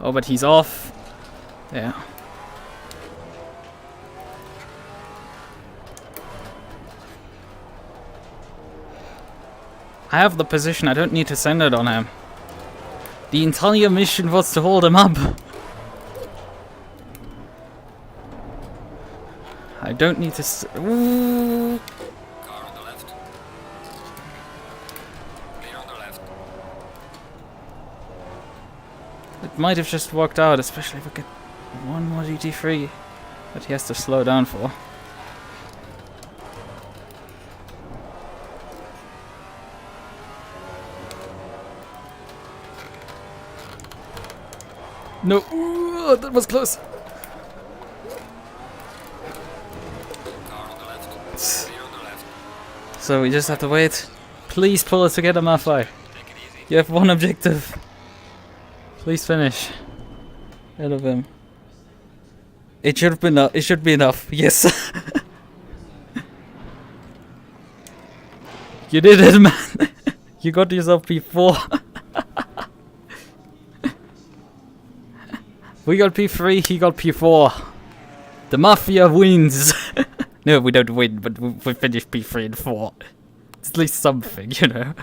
Oh, but he's off. Yeah. I have the position, I don't need to send it on him. The entire mission was to hold him up. I don't need to Ooh. Car on the left. Clear on the left. It might have just worked out, especially if we get one more GT3 that he has to slow down for. No, ooh, that was close. Car on the left. Clear on the left. So we just have to wait. Please pull it together, Maffei. Take it easy. You have one objective. Please finish. Ahead of him. It should be enough. It should be enough. Yes. You did it, man. You got yourself P4. We got P3, he got P4. The Mafia wins. No, we don't win, but we finished P3 and 4. It's at least something, you know.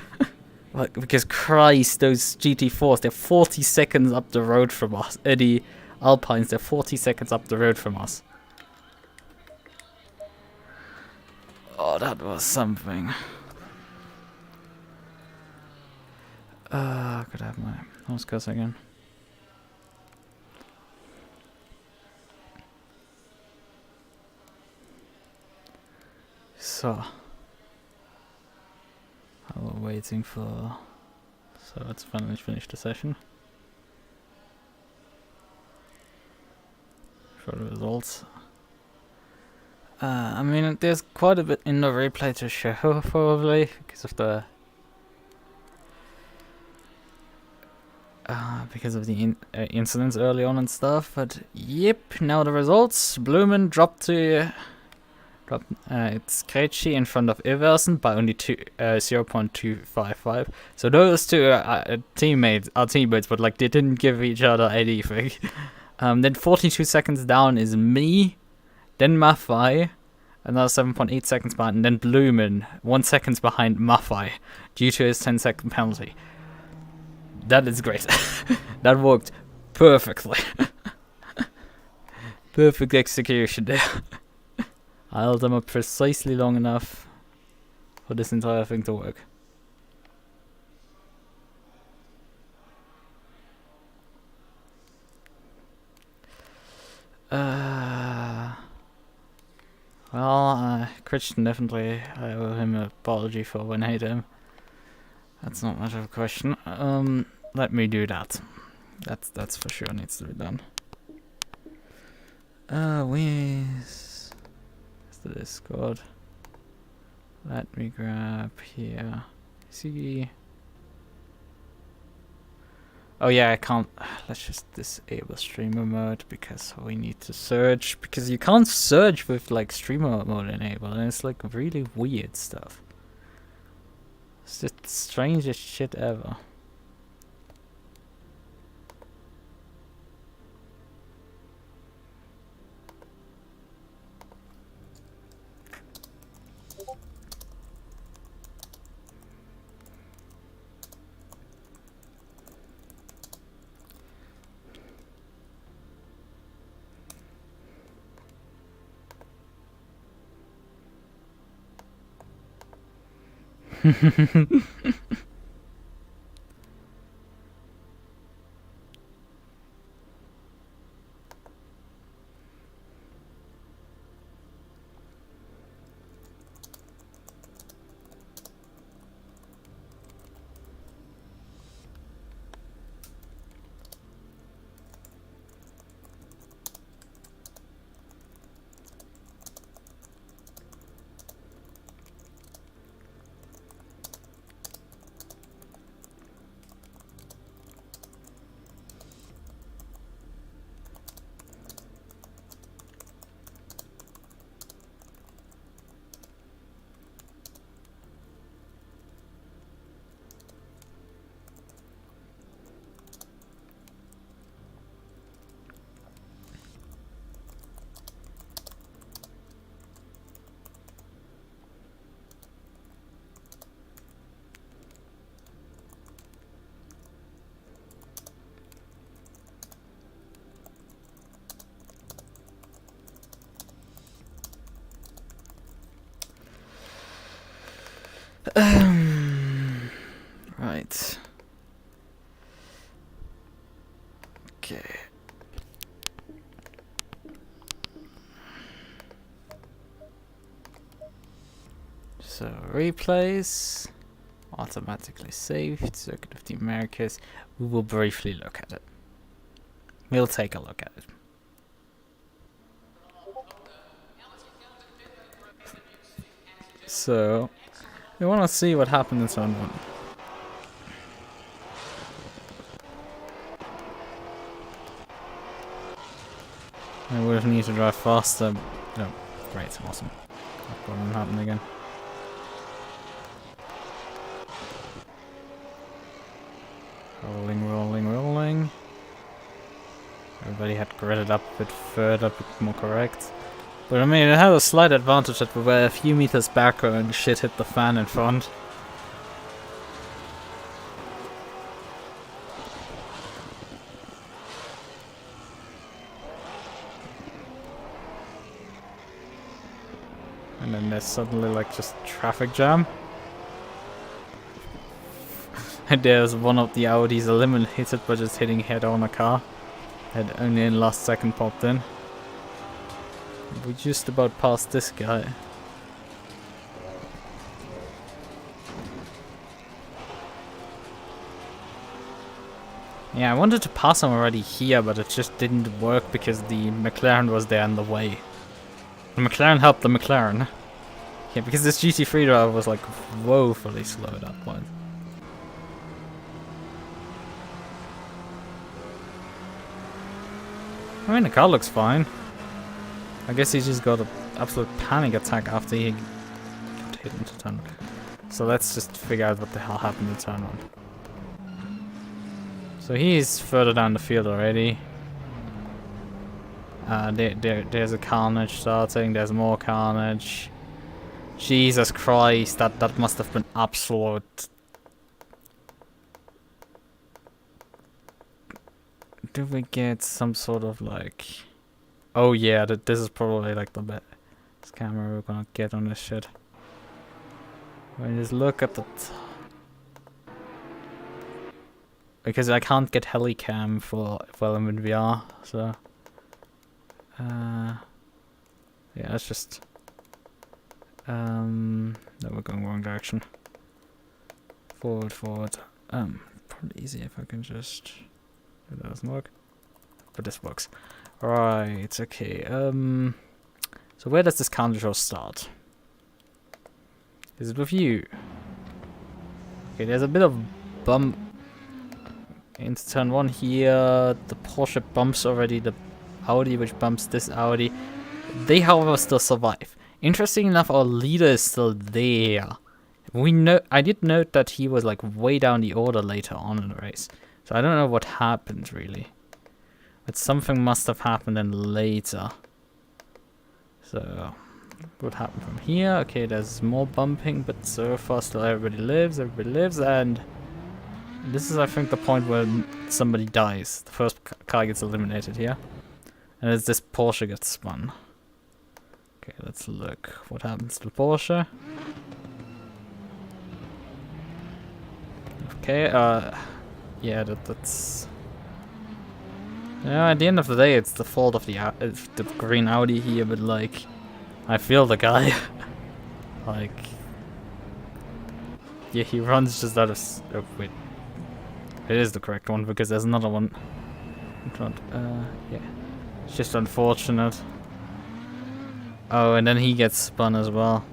Like, because Christ, those GT4s, they're 40 seconds up the road from us. The Alpines, they're 40 seconds up the road from us. Oh, that was something. Could I have my mouse cursor again? So, while we're waiting for, so let's finally finish the session. For the results. I mean, there's quite a bit in the replay to show, probably because of the incidents early on and stuff. But yep, now the results. Blumen dropped to. It's Krejci in front of Iversen by only 0.255. So those two are teammates, but like they didn't give each other anything. Then 42 seconds down is me, then Maffei, another 7.8 seconds behind, and then Blumen, 1 second behind Maffei, due to his 10-second penalty. That is great. That worked perfectly. Perfect execution there. I held them up precisely long enough for this entire thing to work. Well, Christian definitely, I owe him an apology for when I hate him. That's not much of a question. Let me do that. That's for sure needs to be done. Where's the Discord? Let me grab here. See. Oh yeah, I can't. Let's just disable streamer mode because we need to search. Because you can't search with like streamer mode enabled, and it's like really weird stuff. It's just the strangest shit ever. Right. Okay. So replays, automatically saved, Circuit of the Americas. We will briefly look at it. We'll take a look at it. So, we want to see what happened in turn 1. I would have needed to drive faster. No, great, awesome. That won't happen again. Rolling, rolling, rolling. Everybody had gridded up a bit further, a bit more correct. But I mean, it had a slight advantage that we were a few meters back and shit hit the fan in front. And then there's suddenly like just traffic jam. And there's one of the Audis eliminated by just hitting head on a car. Had only in last second popped in. We just about passed this guy. Yeah, I wanted to pass him already here, but it just didn't work because the McLaren was there in the way. The McLaren helped the McLaren. Yeah, because this GT3 driver was like woefully slow at that point. I mean, the car looks fine. I guess he just got an absolute panic attack after he got hit into turn 1. So let's just figure out what the hell happened in turn 1. So he's further down the field already. There's a carnage starting. There's more carnage. Jesus Christ, that must have been absolute. Do we get some sort of like? Oh yeah, this is probably like the best camera we're gonna get on this shit. When just look at the. Because I can't get helicam for I'm in VR, so. Yeah, let's just. No, we're going wrong direction. Forward, forward. Probably easier if I can just. That doesn't work, but this works. Right, okay. So where does this counter start? Is it with you? Okay, there's a bit of bump into turn 1 here. The Porsche bumps already the Audi, which bumps this Audi. They, however, still survive. Interesting enough, our leader is still there. I did note that he was like way down the order later on in the race. So I don't know what happened really. But something must have happened then later. So what happened from here? Okay, there's more bumping, but so far still everybody lives, and this is I think the point where somebody dies. The first car gets eliminated here. And as this Porsche gets spun. Okay, let's look. What happens to the Porsche? Okay, yeah, that's. Yeah, at the end of the day, it's the fault of the green Audi here, but like, I feel the guy. Like, yeah, he runs just out of. Oh, wait, it is the correct one because there's another one in front. Yeah, it's just unfortunate. Oh, and then he gets spun as well.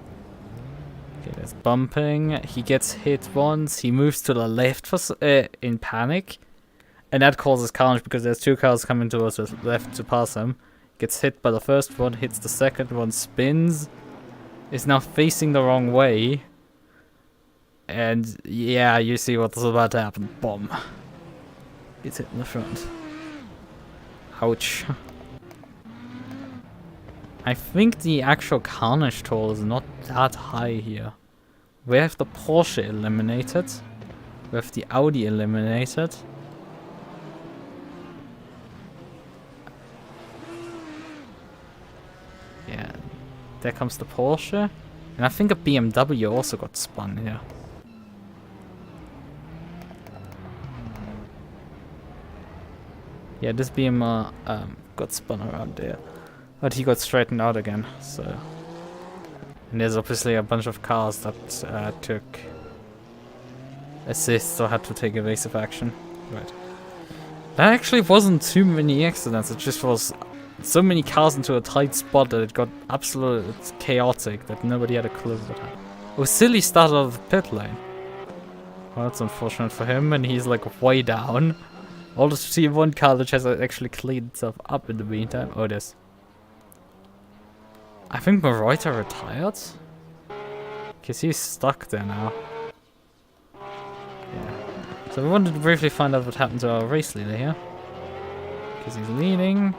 Okay, there's bumping. He gets hit once. He moves to the left for in panic. And that causes carnage because there's two cars coming towards the left to pass him. Gets hit by the first one, hits the second one, spins. Is now facing the wrong way. And yeah, you see what's about to happen. Bomb. Gets hit in the front. Ouch. I think the actual carnage toll is not that high here. We have the Porsche eliminated. We have the Audi eliminated. Yeah, there comes the Porsche. And I think a BMW also got spun here. Yeah, this BMW got spun around there. But he got straightened out again, so... And there's obviously a bunch of cars that took assists or had to take evasive action. Right. That actually wasn't too many accidents, it just was so many cars into a tight spot that it got absolutely chaotic that nobody had a clue what happened. It was silly start out of the pit lane. Well, that's unfortunate for him, and he's like way down. All to see one car which has actually cleaned itself up in the meantime. Oh, this. I think Maserati retired? Because he's stuck there now. Yeah. So we wanted to briefly find out what happened to our race leader here. Because he's leading.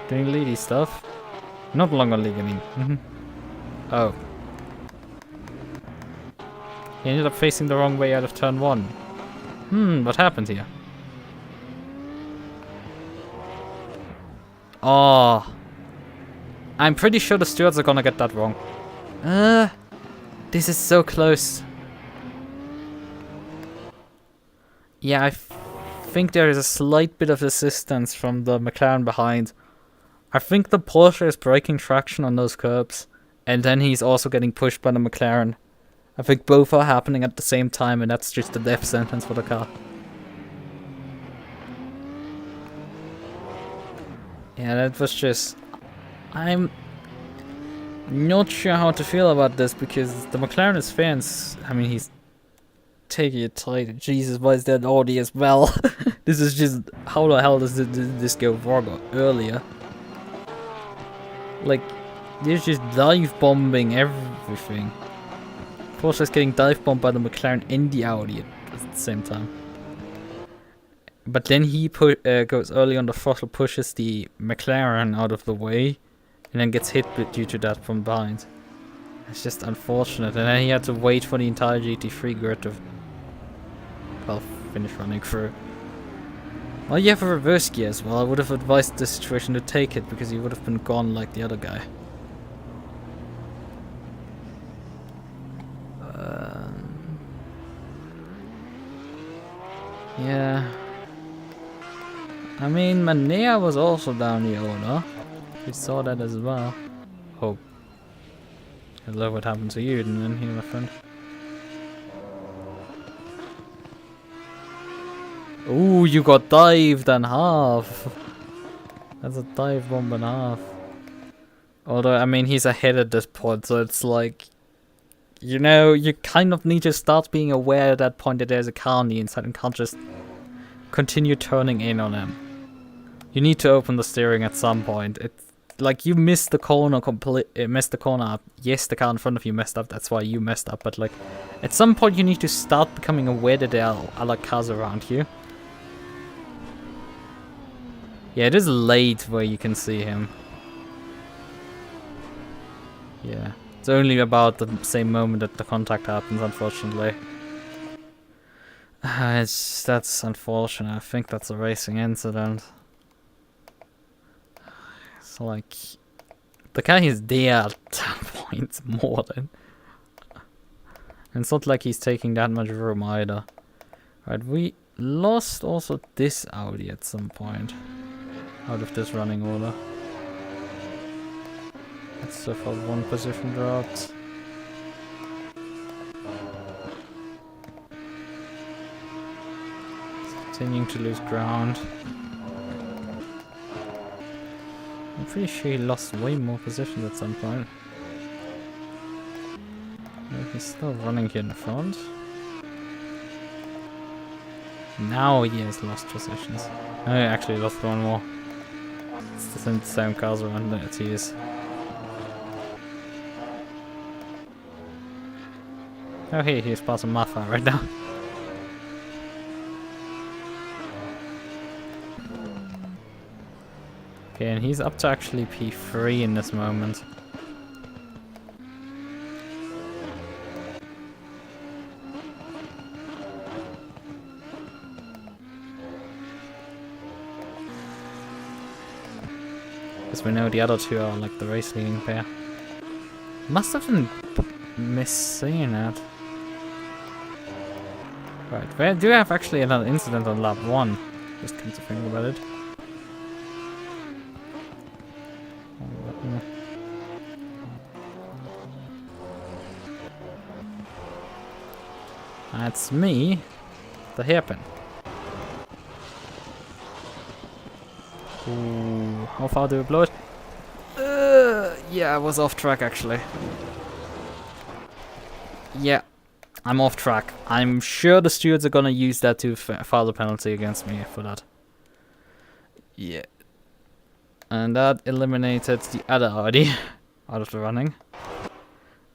Doing leady stuff. Not longer leading. Oh. He ended up facing the wrong way out of turn 1. What happened here? Oh. I'm pretty sure the stewards are gonna get that wrong. This is so close. Yeah, I think there is a slight bit of assistance from the McLaren behind. I think the Porsche is breaking traction on those curbs. And then he's also getting pushed by the McLaren. I think both are happening at the same time, and that's just a death sentence for the car. Yeah, that was just... I'm not sure how to feel about this, because the McLaren is fans. I mean, he's taking it tight. Jesus, why is that Audi as well? This is just... How the hell does this go wrong earlier? Like, there's just dive bombing everything. Porsche's getting dive bombed by the McLaren and the Audi at the same time. But then he goes early on the throttle, pushes the McLaren out of the way, and then gets hit due to that from behind. It's just unfortunate. And then he had to wait for the entire GT3 grid to, well, finish running through. Well, you have a reverse gear as well. I would have advised this situation to take it, because he would have been gone like the other guy. Yeah. I mean, Manea was also down the order. We saw that as well. Oh. Hello, what happened to you then here, my friend? Ooh, you got dived in half. That's a dive bomb in half. Although, I mean, he's ahead at this point, so it's like... You know, you kind of need to start being aware at that point that there's a car on the inside and can't just continue turning in on him. You need to open the steering at some point. It's like you missed the corner messed the corner up. Yes, the car in front of you messed up, that's why you messed up, but like at some point you need to start becoming aware that there are other cars around you. Yeah, it is late where you can see him. Yeah. It's only about the same moment that the contact happens, unfortunately. That's unfortunate. I think that's a racing incident. It's like... The guy is there at that point, more than... And it's not like he's taking that much room either. Right, we lost also this Audi at some point. Out of this running order. So far, one position dropped. Continuing to lose ground. I'm pretty sure he lost way more positions at some point. He's still running here in the front. Now he has lost positions. Oh, he actually lost one more. It's the same cars around that he is. Oh hey, he's passing Maffei right now. Okay, and he's up to actually P3 in this moment. Because we know the other two are like the race leading pair. Must have been missing it. Right, we do have actually another incident on lap 1. Just come to think about it. That's me, the hairpin. Ooh, how far do we blow it? Yeah, I was off track actually. Yeah, I'm off track. I'm sure the stewards are gonna use that to file a penalty against me for that. Yeah. And that eliminated the other Audi out of the running.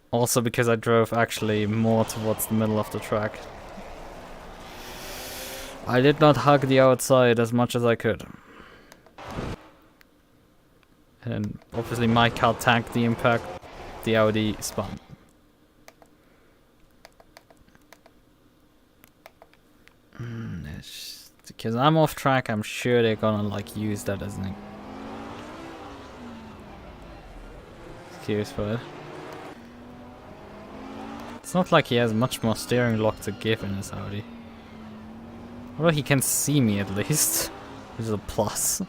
Also because I drove actually more towards the middle of the track. I did not hug the outside as much as I could. And obviously my car tanked the impact, the Audi spun. Because I'm off track, I'm sure they're gonna like use that as an excuse for it. It's not like he has much more steering lock to give in his Audi. Although he can see me at least, which is a plus.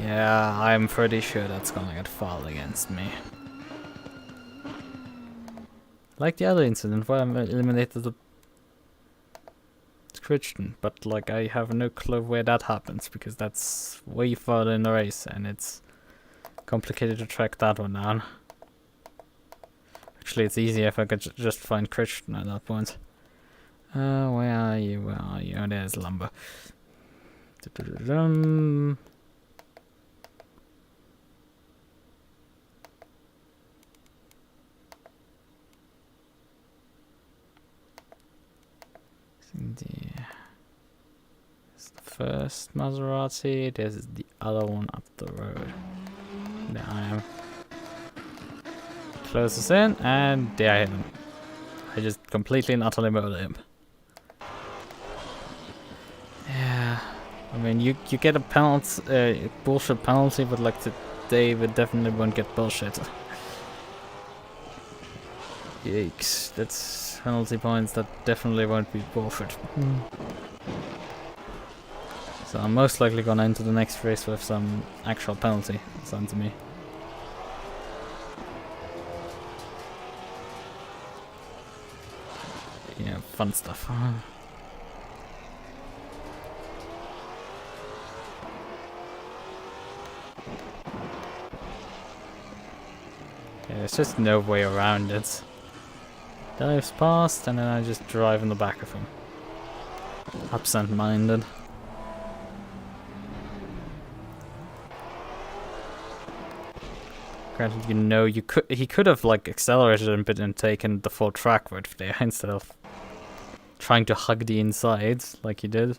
Yeah, I'm pretty sure that's gonna get filed against me. Like the other incident where I eliminated the Christian, but like I have no clue where that happens because that's way further in the race and it's complicated to track that one down. Actually, it's easier if I could just find Christian at that point. Where are you? Where are you? Oh, there's Lumber. There's the first Maserati. There's the other one up the road. There I am. Close this in, and there I hit him. I just completely and utterly murdered him. Yeah, I mean, you get a penalty, bullshit penalty, but like today we definitely won't get bullshit. Yikes, that's penalty points that definitely won't be bullshit. So I'm most likely gonna enter the next race with some actual penalty, sounds to me. Yeah, fun stuff. Yeah, there's just no way around it. Dives past and then I just drive in the back of him. Absent-minded. Granted, you know, he could have like accelerated a bit and taken the full track width there instead of trying to hug the insides like he did.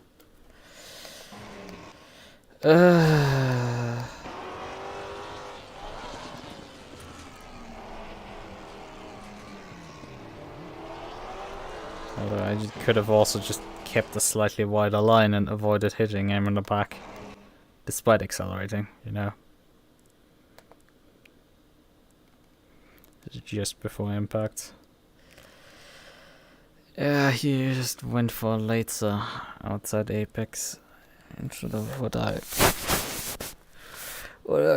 Although I could have also just kept a slightly wider line and avoided hitting him in the back, despite accelerating, you know. Just before impact. Yeah, he just went for a laser outside apex instead of what I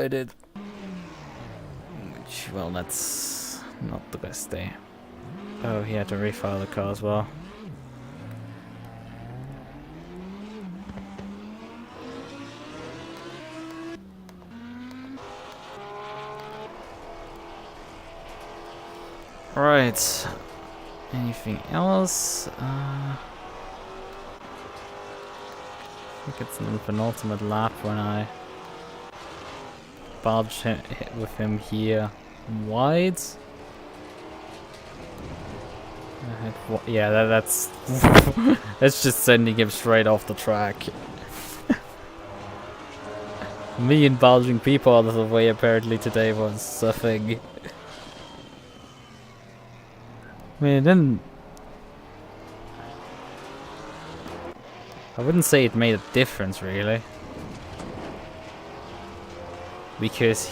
did. Which, well, that's not the best day. Oh, he had to refile the car as well. Right. Anything else? I think it's an penultimate lap when I barged with him here wide. Yeah, that's that's just sending him straight off the track. Me and barging people out of the way apparently today was a thing. I mean, I wouldn't say it made a difference, really. because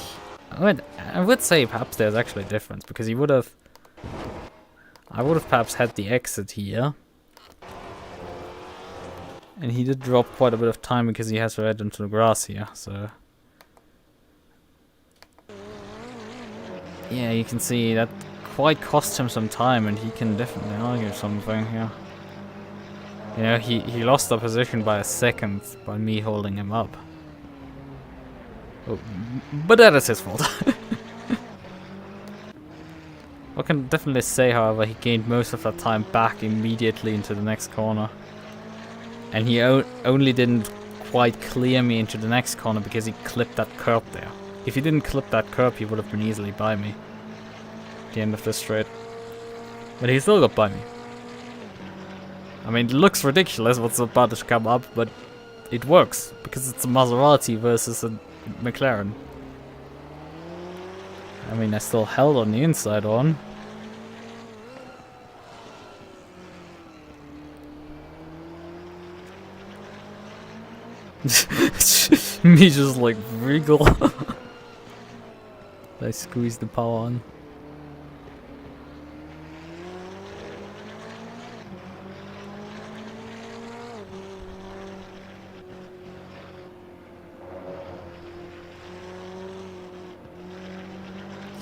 I would say perhaps there's actually a difference, because I would have perhaps had the exit here, and he did drop quite a bit of time because he has to head into the grass here, so yeah, you can see that quite cost him some time, and he can definitely argue something here. You know, he lost the position by a second by me holding him up. Oh, but that is his fault. I can definitely say, however, he gained most of that time back immediately into the next corner. And he only didn't quite clear me into the next corner because he clipped that curb there. If he didn't clip that curb, he would have been easily by me at the end of this straight. But he still got by me. I mean, it looks ridiculous what's about to come up, but it works, because it's a Maserati versus a McLaren. I mean, I still held on the inside on. Me just like wriggle. I squeeze the power on.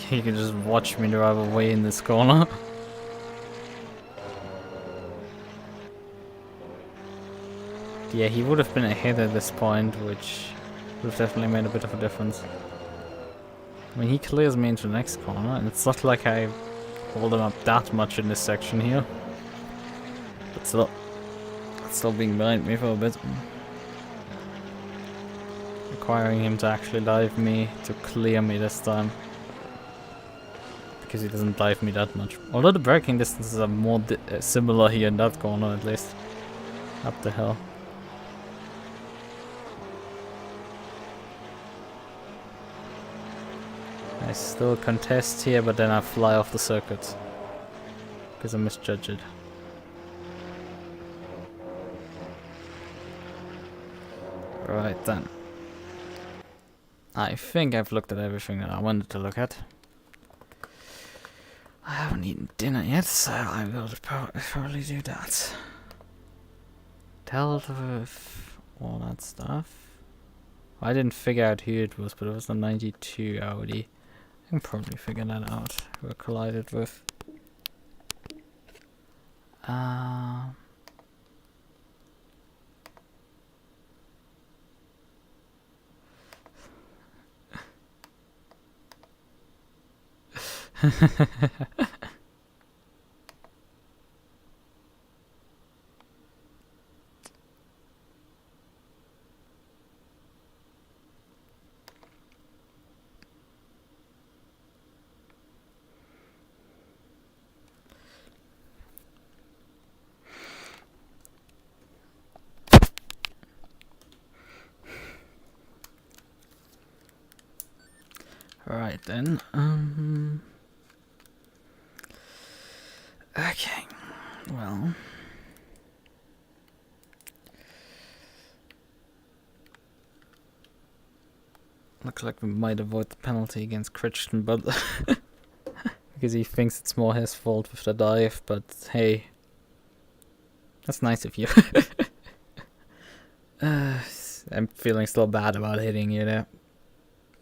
You can just watch me drive away in this corner. Yeah, he would have been ahead at this point, which would have definitely made a bit of a difference. I mean, he clears me into the next corner, and it's not like I hold him up that much in this section here. But still being behind me for a bit. Requiring him to actually dive me to clear me this time. Because he doesn't dive me that much. Although the braking distances are more similar here in that corner, at least. Up the hill. I still contest here, but then I fly off the circuit. Because I misjudged it. Right then. I think I've looked at everything that I wanted to look at. I haven't eaten dinner yet, so I will probably do that. Dealt with all that stuff. I didn't figure out who it was, but it was the 92 Audi. I can probably figure that out, who I collided with. Right then, okay, well, looks like we might avoid the penalty against Christian, but because he thinks it's more his fault with the dive, but hey, that's nice of you. I'm feeling still bad about hitting you there.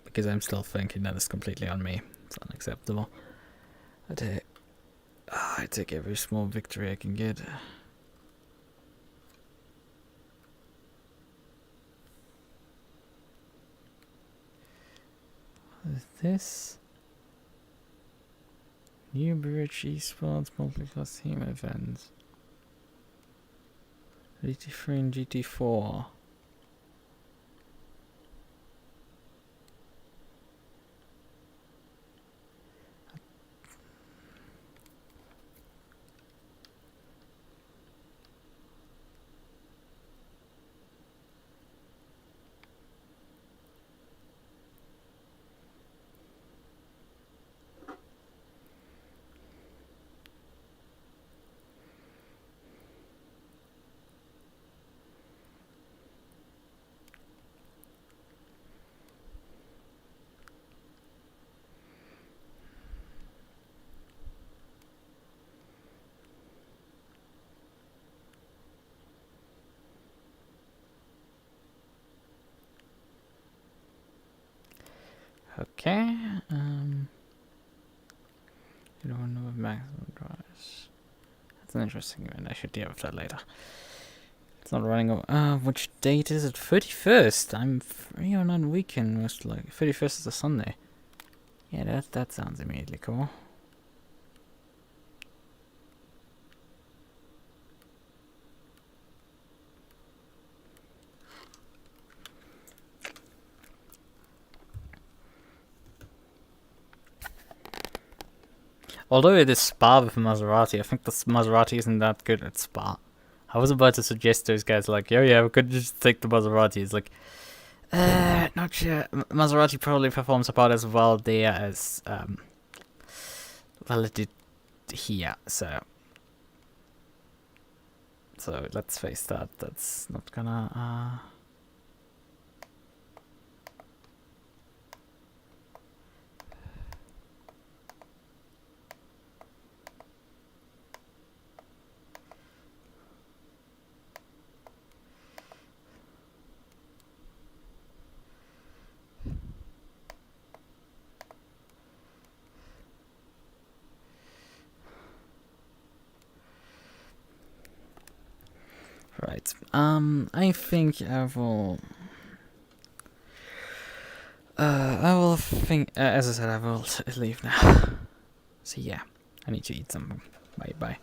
Because I'm still thinking that it's completely on me. It's unacceptable. I take every small victory I can get. What is this? New Bridge Esports multi-class team events. GT3 and GT4. Okay. You don't know maximum drives. That's an interesting event. I should deal with that later. It's not running. Which date is it? 31st. I'm free on a weekend. Most like 31st is a Sunday. Yeah, that sounds immediately cool. Although it is Spa with Maserati, I think the Maserati isn't that good at Spa. I was about to suggest those guys like, yo, yeah, we could just take the Maserati. It's like, not sure. Maserati probably performs about as well there as, well, it did here, so let's face that, that's not gonna, right. I think I will think, as I said, I will leave now. So yeah, I need to eat something. Bye.